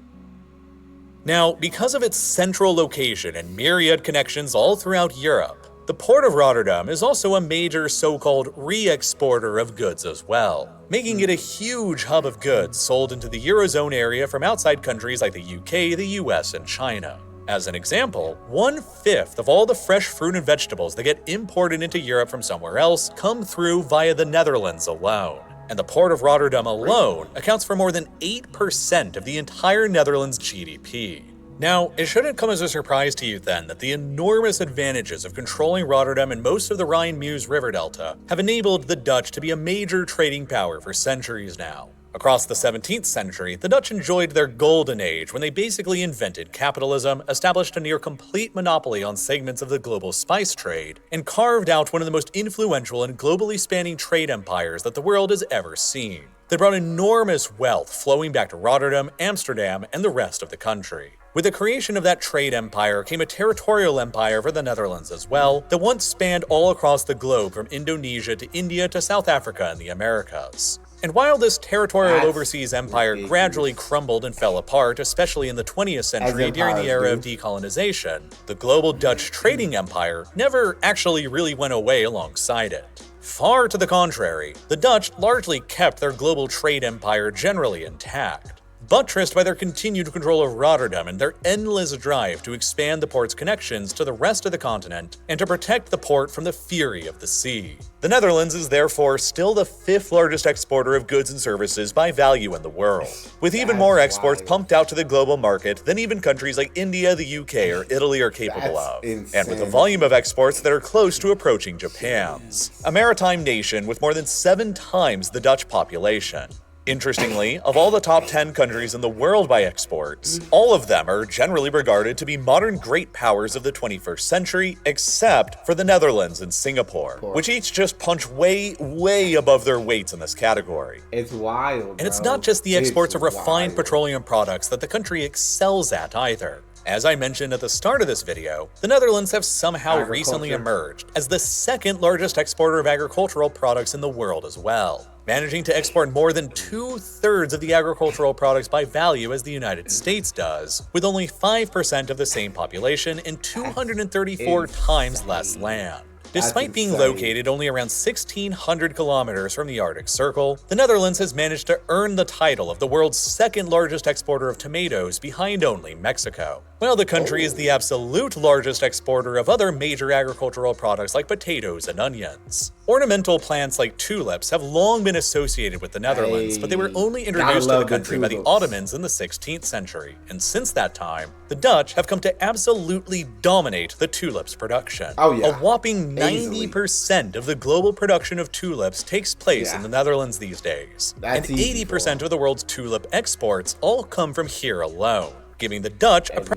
Now, because of its central location and myriad connections all throughout Europe, the Port of Rotterdam is also a major so-called re-exporter of goods as well, making it a huge hub of goods sold into the Eurozone area from outside countries like the UK, the US, and China. As an example, 1/5 of all the fresh fruit and vegetables that get imported into Europe from somewhere else come through via the Netherlands alone. And the Port of Rotterdam alone accounts for more than 8% of the entire Netherlands' GDP. Now, it shouldn't come as a surprise to you then that the enormous advantages of controlling Rotterdam and most of the Rhine-Meuse River Delta have enabled the Dutch to be a major trading power for centuries now. Across the 17th century, the Dutch enjoyed their golden age when they basically invented capitalism, established a near-complete monopoly on segments of the global spice trade, and carved out one of the most influential and globally spanning trade empires that the world has ever seen. They brought enormous wealth flowing back to Rotterdam, Amsterdam, and the rest of the country. With the creation of that trade empire came a territorial empire for the Netherlands as well, that once spanned all across the globe from Indonesia to India to South Africa and the Americas. And while this territorial overseas empire gradually crumbled and fell apart, especially in the 20th century during the era of decolonization, the global Dutch trading empire never actually really went away alongside it. Far to the contrary, the Dutch largely kept their global trade empire generally intact, buttressed by their continued control of Rotterdam and their endless drive to expand the port's connections to the rest of the continent and to protect the port from the fury of the sea. The Netherlands is therefore still the 5th largest exporter of goods and services by value in the world, with even more exports pumped out to the global market than even countries like India, the UK, or Italy are capable of, and with a volume of exports that are close to approaching Japan's. A maritime nation with more than 7 times the Dutch population. Interestingly, of all the top 10 countries in the world by exports, all of them are generally regarded to be modern great powers of the 21st century, except for the Netherlands and Singapore, which each just punch way above their weights in this category. It's wild, And it's not just the exports of refined petroleum products that the country excels at either. As I mentioned at the start of this video, the Netherlands have somehow recently emerged as the 2nd largest exporter of agricultural products in the world as well, managing to export more than 2/3 of the agricultural products by value as the United States does, with only 5% of the same population and 234 times less land. Despite being located only around 1,600 kilometers from the Arctic Circle, the Netherlands has managed to earn the title of the world's 2nd largest exporter of tomatoes behind only Mexico. While the country is the absolute largest exporter of other major agricultural products like potatoes and onions. Ornamental plants like tulips have long been associated with the Netherlands, but they were only introduced to the country by the Ottomans in the 16th century, and since that time, the Dutch have come to absolutely dominate the tulips production. A whopping 90% of the global production of tulips takes place in the Netherlands these days, and 80% of the world's tulip exports all come from here alone, giving the Dutch I'd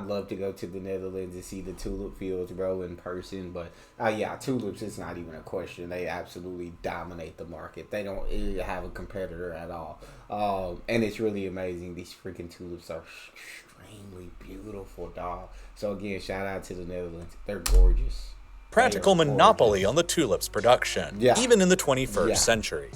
love to go to the Netherlands and see the tulip fields, bro, in person. But tulips is not even a question. They absolutely dominate the market. They don't have a competitor at all. And it's really amazing. These freaking tulips are extremely beautiful, dog. So again, shout out to the Netherlands. They're gorgeous. Practical monopoly on the tulips production, even in the 21st century.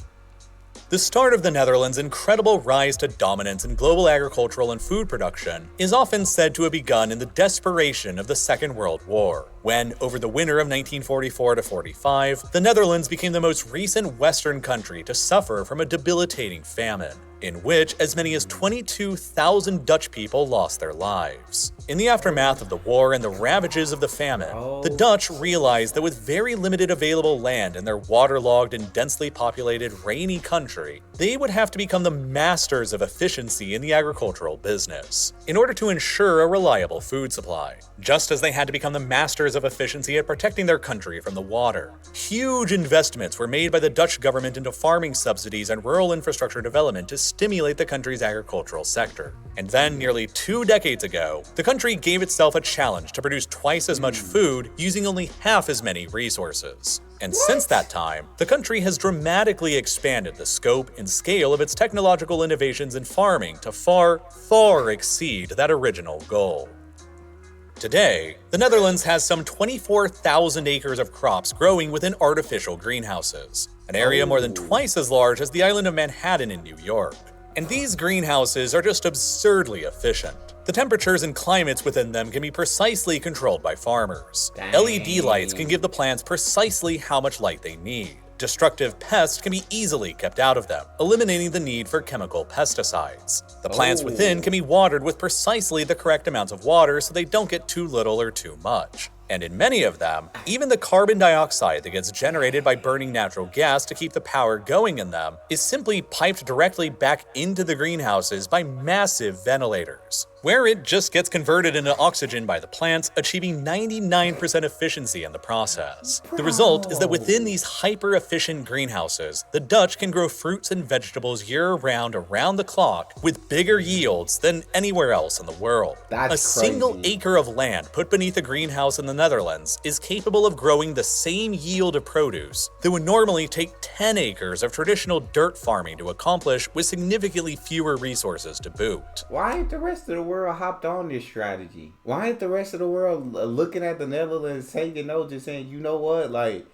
The start of the Netherlands' incredible rise to dominance in global agricultural and food production is often said to have begun in the desperation of the Second World War, when, over the winter of 1944-45, the Netherlands became the most recent Western country to suffer from a debilitating famine, in which as many as 22,000 Dutch people lost their lives. In the aftermath of the war and the ravages of the famine, the Dutch realized that with very limited available land in their waterlogged and densely populated rainy country, they would have to become the masters of efficiency in the agricultural business, in order to ensure a reliable food supply, just as they had to become the masters of efficiency at protecting their country from the water. Huge investments were made by the Dutch government into farming subsidies and rural infrastructure development to stimulate the country's agricultural sector. And then, nearly 2 decades ago, the country gave itself a challenge to produce twice as much food using only half as many resources. And since that time, the country has dramatically expanded the scope and scale of its technological innovations in farming to far exceed that original goal. Today, the Netherlands has some 24,000 acres of crops growing within artificial greenhouses, an area more than twice as large as the island of Manhattan in New York. And these greenhouses are just absurdly efficient. The temperatures and climates within them can be precisely controlled by farmers. LED lights can give the plants precisely how much light they need. Destructive pests can be easily kept out of them, eliminating the need for chemical pesticides. The plants within can be watered with precisely the correct amounts of water so they don't get too little or too much. And in many of them, even the carbon dioxide that gets generated by burning natural gas to keep the power going in them is simply piped directly back into the greenhouses by massive ventilators, where it just gets converted into oxygen by the plants, achieving 99% efficiency in the process. The result is that within these hyper-efficient greenhouses, the Dutch can grow fruits and vegetables year-round around the clock with bigger yields than anywhere else in the world. A single acre of land put beneath a greenhouse in the Netherlands is capable of growing the same yield of produce that would normally take 10 acres of traditional dirt farming to accomplish with significantly fewer resources to boot. Why ain't the rest of the world hopped on this strategy? Why ain't the rest of the world looking at the Netherlands, taking notes and saying, you know what, like,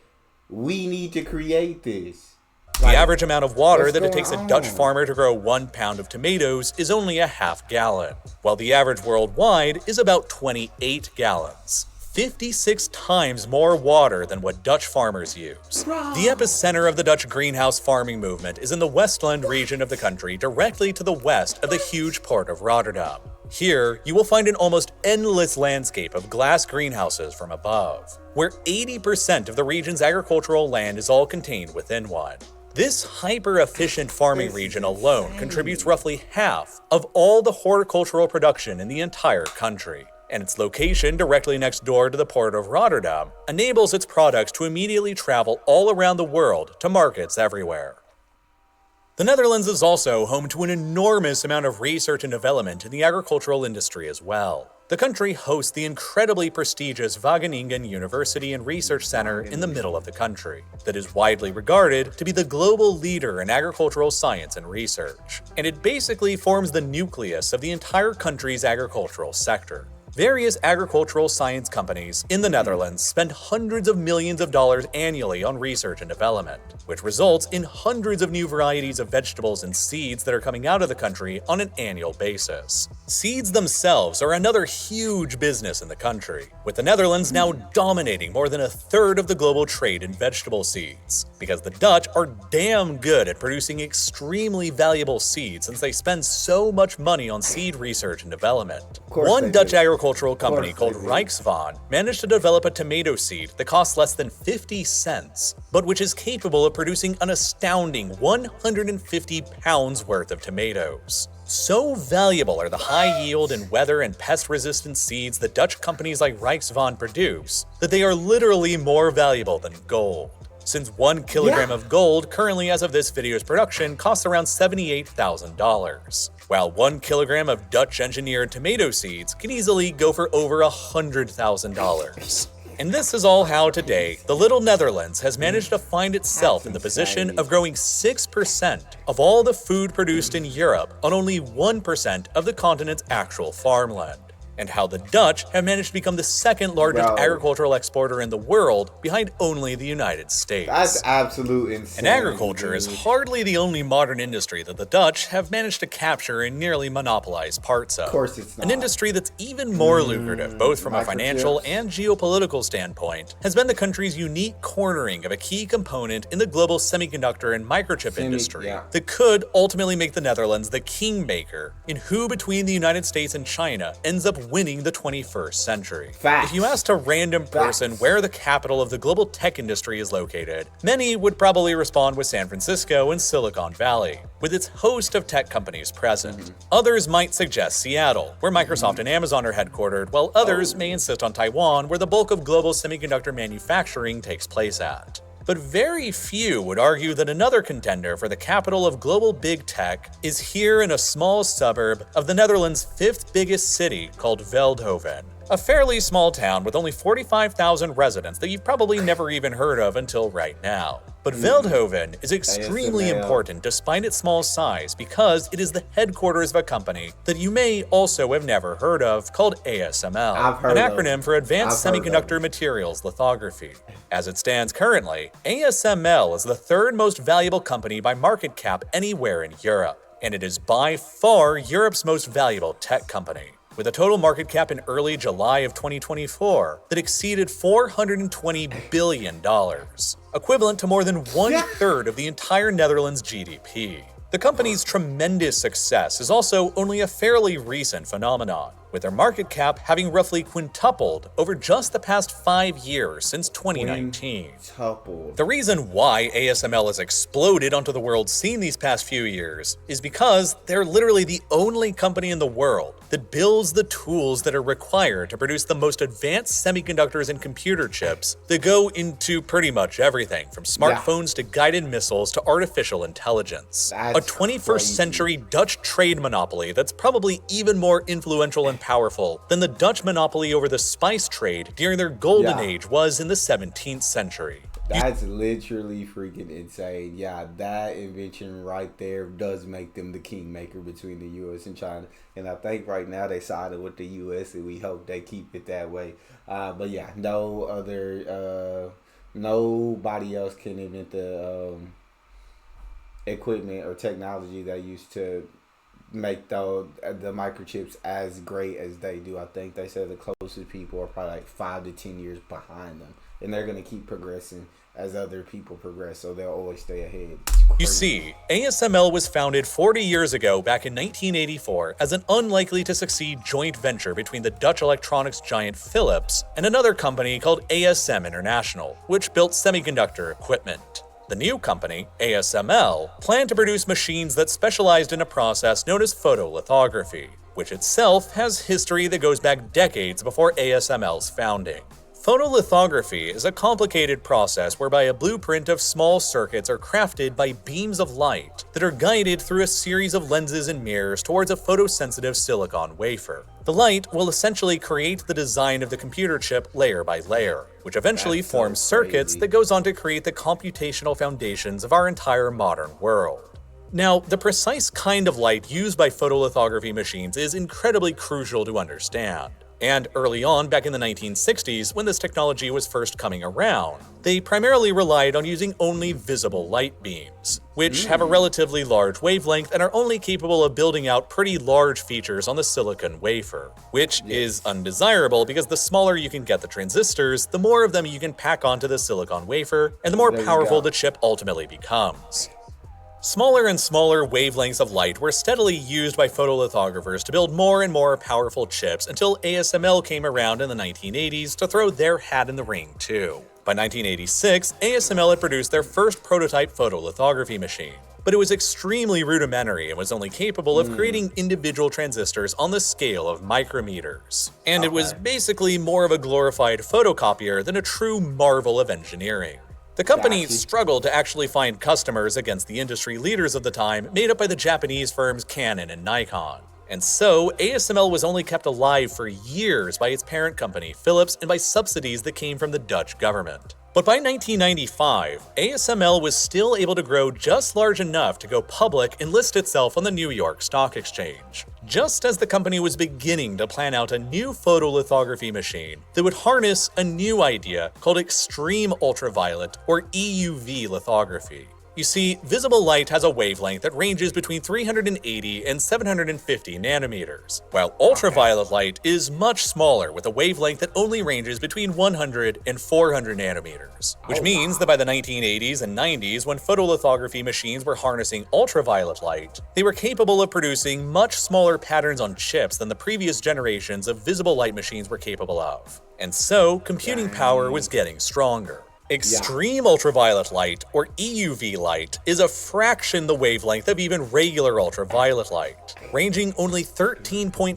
we need to create this? The average amount of water that it takes a Dutch farmer to grow 1 pound of tomatoes is only a half gallon, while the average worldwide is about 28 gallons. 56 times more water than what Dutch farmers use. The epicenter of the Dutch greenhouse farming movement is in the Westland region of the country, directly to the west of the huge port of Rotterdam. Here, you will find an almost endless landscape of glass greenhouses from above, where 80% of the region's agricultural land is all contained within one. This hyper-efficient farming region alone contributes roughly half of all the horticultural production in the entire country, and its location directly next door to the port of Rotterdam enables its products to immediately travel all around the world to markets everywhere. The Netherlands is also home to an enormous amount of research and development in the agricultural industry as well. The country hosts the incredibly prestigious Wageningen University and Research Center in the middle of the country, that is widely regarded to be the global leader in agricultural science and research, and it basically forms the nucleus of the entire country's agricultural sector. Various agricultural science companies in the Netherlands spend hundreds of millions of dollars annually on research and development, which results in hundreds of new varieties of vegetables and seeds that are coming out of the country on an annual basis. Seeds themselves are another huge business in the country, with the Netherlands now dominating more than a third of the global trade in vegetable seeds, because the Dutch are damn good at producing extremely valuable seeds since they spend so much money on seed research and development. One Dutch agricultural company called Rijkswaan managed to develop a tomato seed that costs less than 50 cents, but which is capable of producing an astounding 150 pounds worth of tomatoes. So valuable are the high yield and weather and pest resistant seeds that Dutch companies like Rijkswaan produce that they are literally more valuable than gold, since 1 kilogram of gold currently as of this video's production costs around $78,000, while 1 kilogram of Dutch engineered tomato seeds can easily go for over $100,000. And this is all how today, the little Netherlands has managed to find itself in the position of growing 6% of all the food produced in Europe on only 1% of the continent's actual farmland, and how the Dutch have managed to become the second largest agricultural exporter in the world behind only the United States. That's absolute insane. And agriculture is hardly the only modern industry that the Dutch have managed to capture and nearly monopolize parts of. Of course it's not. An industry that's even more lucrative, both from a financial and geopolitical standpoint, has been the country's unique cornering of a key component in the global semiconductor and microchip industry that could ultimately make the Netherlands the kingmaker in who between the United States and China ends up winning the 21st century. Facts. If you asked a random person where the capital of the global tech industry is located, many would probably respond with San Francisco and Silicon Valley, with its host of tech companies present. Others might suggest Seattle, where Microsoft and Amazon are headquartered, while others may insist on Taiwan, where the bulk of global semiconductor manufacturing takes place at. But very few would argue that another contender for the capital of global big tech is here in a small suburb of the Netherlands' 5th biggest city called Veldhoven, a fairly small town with only 45,000 residents that you've probably never even heard of until right now. But Veldhoven is extremely important despite its small size because it is the headquarters of a company that you may also have never heard of called ASML, an acronym for Advanced Semiconductor Materials Lithography. As it stands currently, ASML is the 3rd most valuable company by market cap anywhere in Europe, and it is by far Europe's most valuable tech company, with a total market cap in early July of 2024 that exceeded $420 billion, equivalent to more than 1/3 of the entire Netherlands' GDP. The company's tremendous success is also only a fairly recent phenomenon, with their market cap having roughly quintupled over just the past 5 years since 2019. The reason why ASML has exploded onto the world scene these past few years is because they're literally the only company in the world that builds the tools that are required to produce the most advanced semiconductors and computer chips that go into pretty much everything from smartphones to guided missiles to artificial intelligence. A 21st century Dutch trade monopoly that's probably even more influential and powerful than the Dutch monopoly over the spice trade during their golden age was in the 17th century. That's literally freaking insane. Yeah, that invention right there does make them the kingmaker between the U.S. and China. And I think right now they sided with the U.S. and we hope they keep it that way. But yeah, nobody else can invent the equipment or technology that used to make the microchips as great as they do. I think they said the closest people are probably like 5 to 10 years behind them, and they're going to keep progressing as other people progress, so they'll always stay ahead. You see, ASML was founded 40 years ago back in 1984 as an unlikely to succeed joint venture between the Dutch electronics giant Philips and another company called ASM International, which built semiconductor equipment. The new company, ASML, planned to produce machines that specialized in a process known as photolithography, which itself has history that goes back decades before ASML's founding. Photolithography is a complicated process whereby a blueprint of small circuits are crafted by beams of light that are guided through a series of lenses and mirrors towards a photosensitive silicon wafer. The light will essentially create the design of the computer chip layer by layer, which eventually forms circuits that goes on to create the computational foundations of our entire modern world. Now, the precise kind of light used by photolithography machines is incredibly crucial to understand. And early on, back in the 1960s, when this technology was first coming around, they primarily relied on using only visible light beams, which have a relatively large wavelength and are only capable of building out pretty large features on the silicon wafer, which is undesirable because the smaller you can get the transistors, the more of them you can pack onto the silicon wafer, and the more powerful the chip ultimately becomes. Smaller and smaller wavelengths of light were steadily used by photolithographers to build more and more powerful chips until ASML came around in the 1980s to throw their hat in the ring too. By 1986, ASML had produced their first prototype photolithography machine, but it was extremely rudimentary and was only capable of creating individual transistors on the scale of micrometers. And it was basically more of a glorified photocopier than a true marvel of engineering. The company struggled to actually find customers against the industry leaders of the time, made up by the Japanese firms Canon and Nikon. And so, ASML was only kept alive for years by its parent company, Philips, and by subsidies that came from the Dutch government. But by 1995, ASML was still able to grow just large enough to go public and list itself on the New York Stock Exchange, just as the company was beginning to plan out a new photolithography machine that would harness a new idea called extreme ultraviolet or EUV lithography. You see, visible light has a wavelength that ranges between 380 and 750 nanometers, while ultraviolet light is much smaller with a wavelength that only ranges between 100 and 400 nanometers, which means that by the 1980s and 90s, when photolithography machines were harnessing ultraviolet light, they were capable of producing much smaller patterns on chips than the previous generations of visible light machines were capable of. And so, computing power was getting stronger. Extreme ultraviolet light, or EUV light, is a fraction the wavelength of even regular ultraviolet light, ranging only 13.5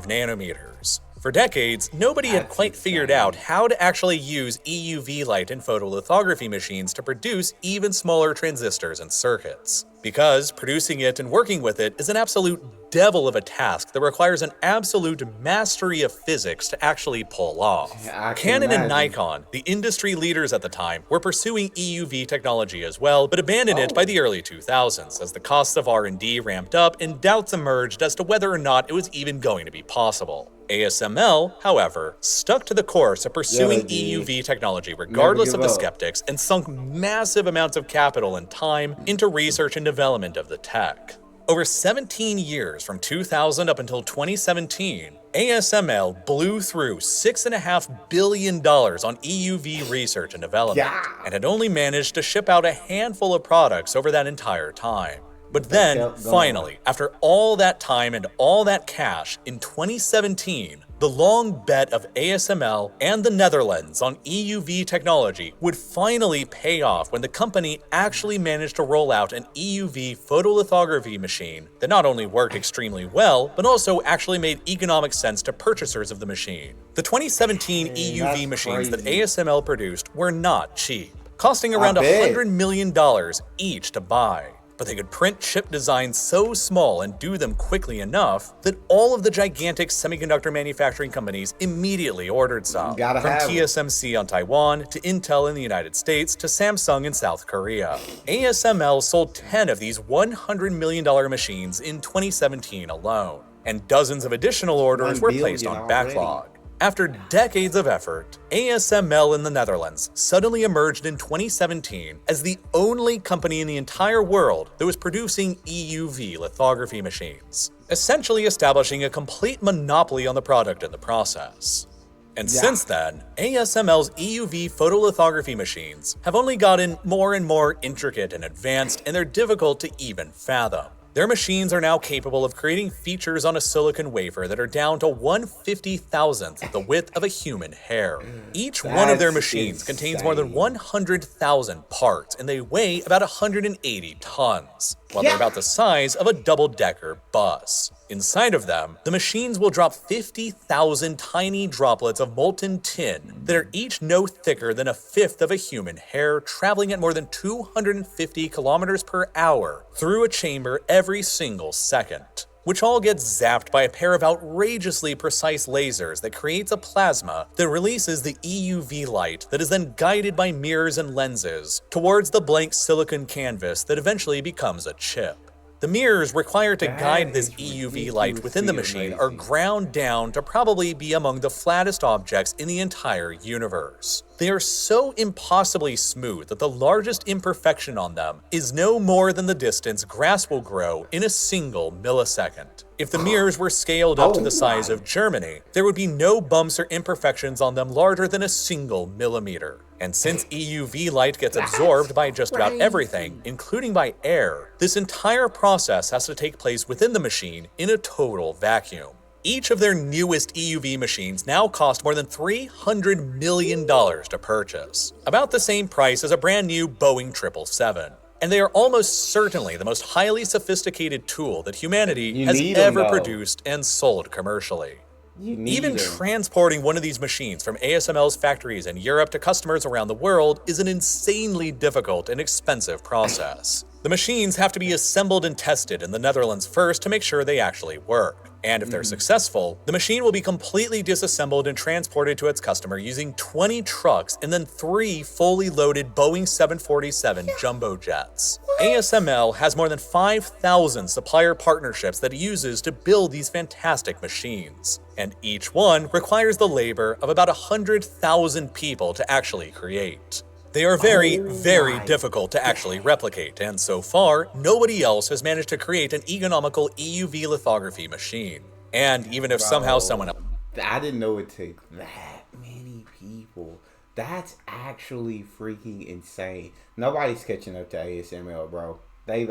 nanometers. For decades, nobody had quite figured out how to actually use EUV light in photolithography machines to produce even smaller transistors and circuits. Because producing it and working with it is an absolute devil of a task that requires an absolute mastery of physics to actually pull off. Canon and Nikon, the industry leaders at the time, were pursuing EUV technology as well, but abandoned it by the early 2000s as the costs of R&D ramped up and doubts emerged as to whether or not it was even going to be possible. ASML, however, stuck to the course of pursuing EUV technology regardless of the skeptics and sunk massive amounts of capital and time into research and development of the tech. Over 17 years from 2000 up until 2017, ASML blew through $6.5 billion on EUV research and development, and had only managed to ship out a handful of products over that entire time. But then, finally, after all that time and all that cash, in 2017, the long bet of ASML and the Netherlands on EUV technology would finally pay off when the company actually managed to roll out an EUV photolithography machine that not only worked extremely well, but also actually made economic sense to purchasers of the machine. The 2017 EUV machines that ASML produced were not cheap, costing around $100 million each to buy. But they could print chip designs so small and do them quickly enough that all of the gigantic semiconductor manufacturing companies immediately ordered some. From TSMC on Taiwan, to Intel in the United States, to Samsung in South Korea. ASML sold 10 of these $100 million machines in 2017 alone, and dozens of additional orders were placed on backlog. After decades of effort, ASML in the Netherlands suddenly emerged in 2017 as the only company in the entire world that was producing EUV lithography machines, essentially establishing a complete monopoly on the product in the process. And since then, ASML's EUV photolithography machines have only gotten more and more intricate and advanced, and they're difficult to even fathom. Their machines are now capable of creating features on a silicon wafer that are down to 1/50,000th the width of a human hair. Each one of their machines contains more than 100,000 parts, and they weigh about 180 tons, while they're about the size of a double-decker bus. Inside of them, the machines will drop 50,000 tiny droplets of molten tin that are each no thicker than a fifth of a human hair, traveling at more than 250 kilometers per hour through a chamber every single second, which all gets zapped by a pair of outrageously precise lasers that creates a plasma that releases the EUV light that is then guided by mirrors and lenses towards the blank silicon canvas that eventually becomes a chip. The mirrors required to guide this EUV light within the machine are ground down to probably be among the flattest objects in the entire universe. They are so impossibly smooth that the largest imperfection on them is no more than the distance grass will grow in a single millisecond. If the mirrors were scaled up to the size of Germany, there would be no bumps or imperfections on them larger than a single millimeter. And since EUV light gets absorbed by just about everything, including by air, this entire process has to take place within the machine in a total vacuum. Each of their newest EUV machines now cost more than $300 million to purchase, about the same price as a brand new Boeing 777. And they are almost certainly the most highly sophisticated tool that humanity has ever produced and sold commercially. Even transporting one of these machines from ASML's factories in Europe to customers around the world is an insanely difficult and expensive process. The machines have to be assembled and tested in the Netherlands first to make sure they actually work. And if they're successful, the machine will be completely disassembled and transported to its customer using 20 trucks and then 3 fully loaded Boeing 747 jumbo jets. ASML has more than 5,000 supplier partnerships that it uses to build these fantastic machines, and each one requires the labor of about 100,000 people to actually create. They are very difficult to actually replicate, and so far, nobody else has managed to create an economical EUV lithography machine. And even if somehow someone else... I didn't know it took that many people. That's actually freaking insane. Nobody's catching up to ASML, bro. They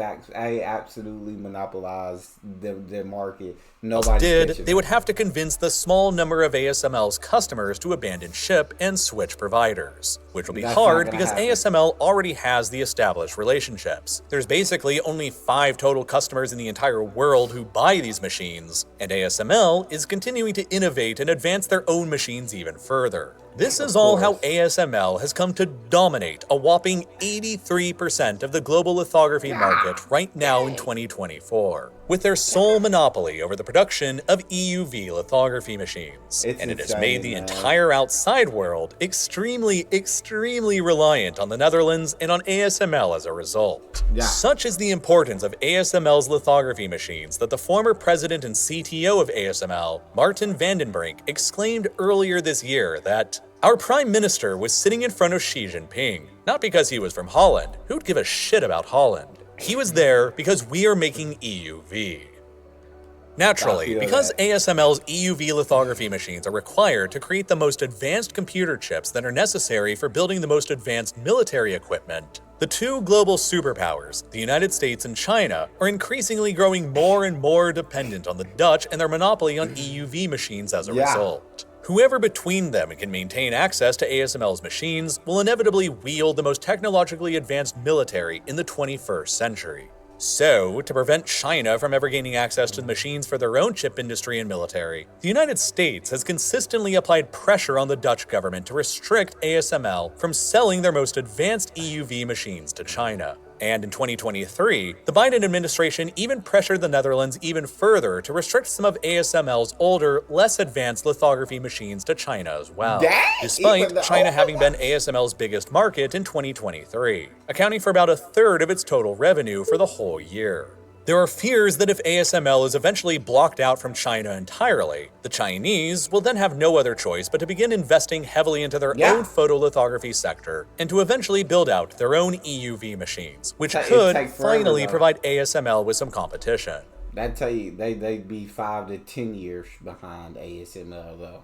absolutely monopolized the market. They would have to convince the small number of ASML's customers to abandon ship and switch providers, which will be hard because ASML already has the established relationships. There's basically only 5 total customers in the entire world who buy these machines, and ASML is continuing to innovate and advance their own machines even further. This is all how ASML has come to dominate a whopping 83% of the global lithography market right now in 2024, with their sole monopoly over the production of EUV lithography machines. And it has made the entire outside world extremely reliant on the Netherlands and on ASML as a result. Such is the importance of ASML's lithography machines that the former president and CTO of ASML, Martin van den Brink, exclaimed earlier this year that our prime minister was sitting in front of Xi Jinping, not because he was from Holland. Who'd give a shit about Holland? He was there because we are making EUV. Naturally, because ASML's EUV lithography machines are required to create the most advanced computer chips that are necessary for building the most advanced military equipment, the 2 global superpowers, the United States and China, are increasingly growing more and more dependent on the Dutch and their monopoly on EUV machines as a result. Whoever between them can maintain access to ASML's machines will inevitably wield the most technologically advanced military in the 21st century. So, to prevent China from ever gaining access to the machines for their own chip industry and military, the United States has consistently applied pressure on the Dutch government to restrict ASML from selling their most advanced EUV machines to China. And in 2023, the Biden administration even pressured the Netherlands even further to restrict some of ASML's older, less advanced lithography machines to China as well, despite China having been ASML's biggest market in 2023, accounting for about 1/3 of its total revenue for the whole year. There are fears that if ASML is eventually blocked out from China entirely, the Chinese will then have no other choice but to begin investing heavily into their own photolithography sector and to eventually build out their own EUV machines, which could finally provide ASML with some competition. That tell you they'd be 5 to 10 years behind ASML though.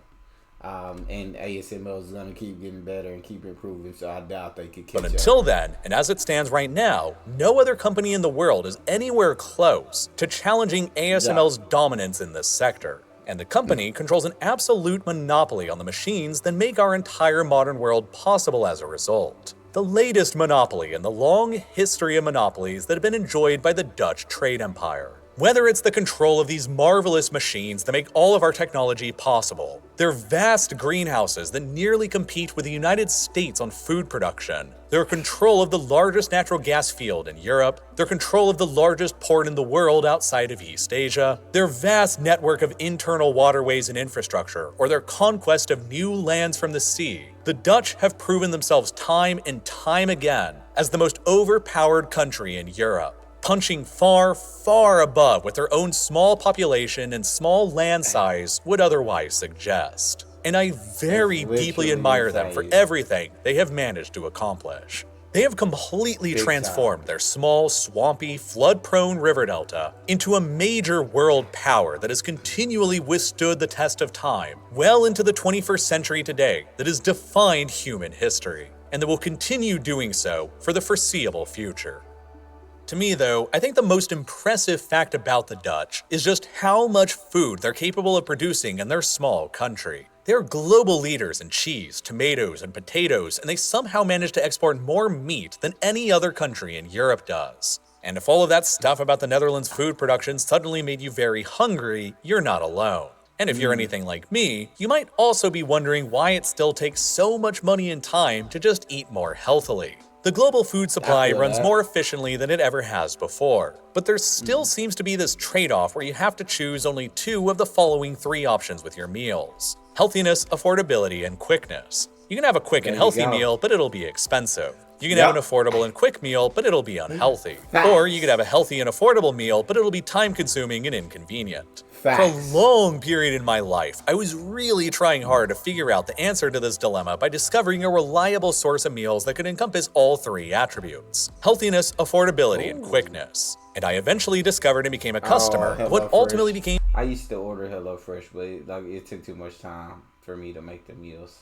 And ASML is going to keep getting better and keep improving, so I doubt they could catch up. But until then, and as it stands right now, no other company in the world is anywhere close to challenging ASML's dominance in this sector. And the company controls an absolute monopoly on the machines that make our entire modern world possible as a result. The latest monopoly in the long history of monopolies that have been enjoyed by the Dutch trade empire. Whether it's the control of these marvelous machines that make all of our technology possible, their vast greenhouses that nearly compete with the United States on food production, their control of the largest natural gas field in Europe, their control of the largest port in the world outside of East Asia, their vast network of internal waterways and infrastructure, or their conquest of new lands from the sea, the Dutch have proven themselves time and time again as the most overpowered country in Europe, punching far, far above what their own small population and small land size would otherwise suggest. And I very deeply admire them for everything they have managed to accomplish. They have completely transformed their small, swampy, flood-prone river delta into a major world power that has continually withstood the test of time well into the 21st century today that has defined human history, and that will continue doing so for the foreseeable future. To me, though, I think the most impressive fact about the Dutch is just how much food they're capable of producing in their small country. They're global leaders in cheese, tomatoes, and potatoes, and they somehow manage to export more meat than any other country in Europe does. And if all of that stuff about the Netherlands' food production suddenly made you very hungry, you're not alone. And if you're anything like me, you might also be wondering why it still takes so much money and time to just eat more healthily. The global food supply runs more efficiently than it ever has before, but there still seems to be this trade-off where you have to choose only 2 of the following 3 options with your meals: healthiness, affordability, and quickness. You can have a quick and healthy meal, but it'll be expensive. You can have an affordable and quick meal, but it'll be unhealthy. Or you could have a healthy and affordable meal, but it'll be time-consuming and inconvenient. For a long period in my life, I was really trying hard to figure out the answer to this dilemma by discovering a reliable source of meals that could encompass all 3 attributes: healthiness, affordability, and quickness. And I eventually discovered and became a customer of what ultimately became... I used to order HelloFresh, but it took too much time for me to make the meals.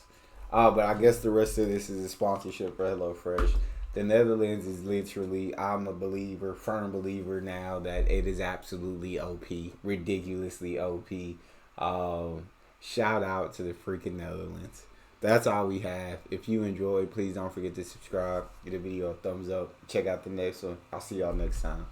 But I guess the rest of this is a sponsorship for HelloFresh. The Netherlands is literally, I'm a firm believer now that it is absolutely OP, ridiculously OP. Shout out to the freaking Netherlands. That's all we have. If you enjoyed, please don't forget to subscribe, give the video a thumbs up, check out the next one. I'll see y'all next time.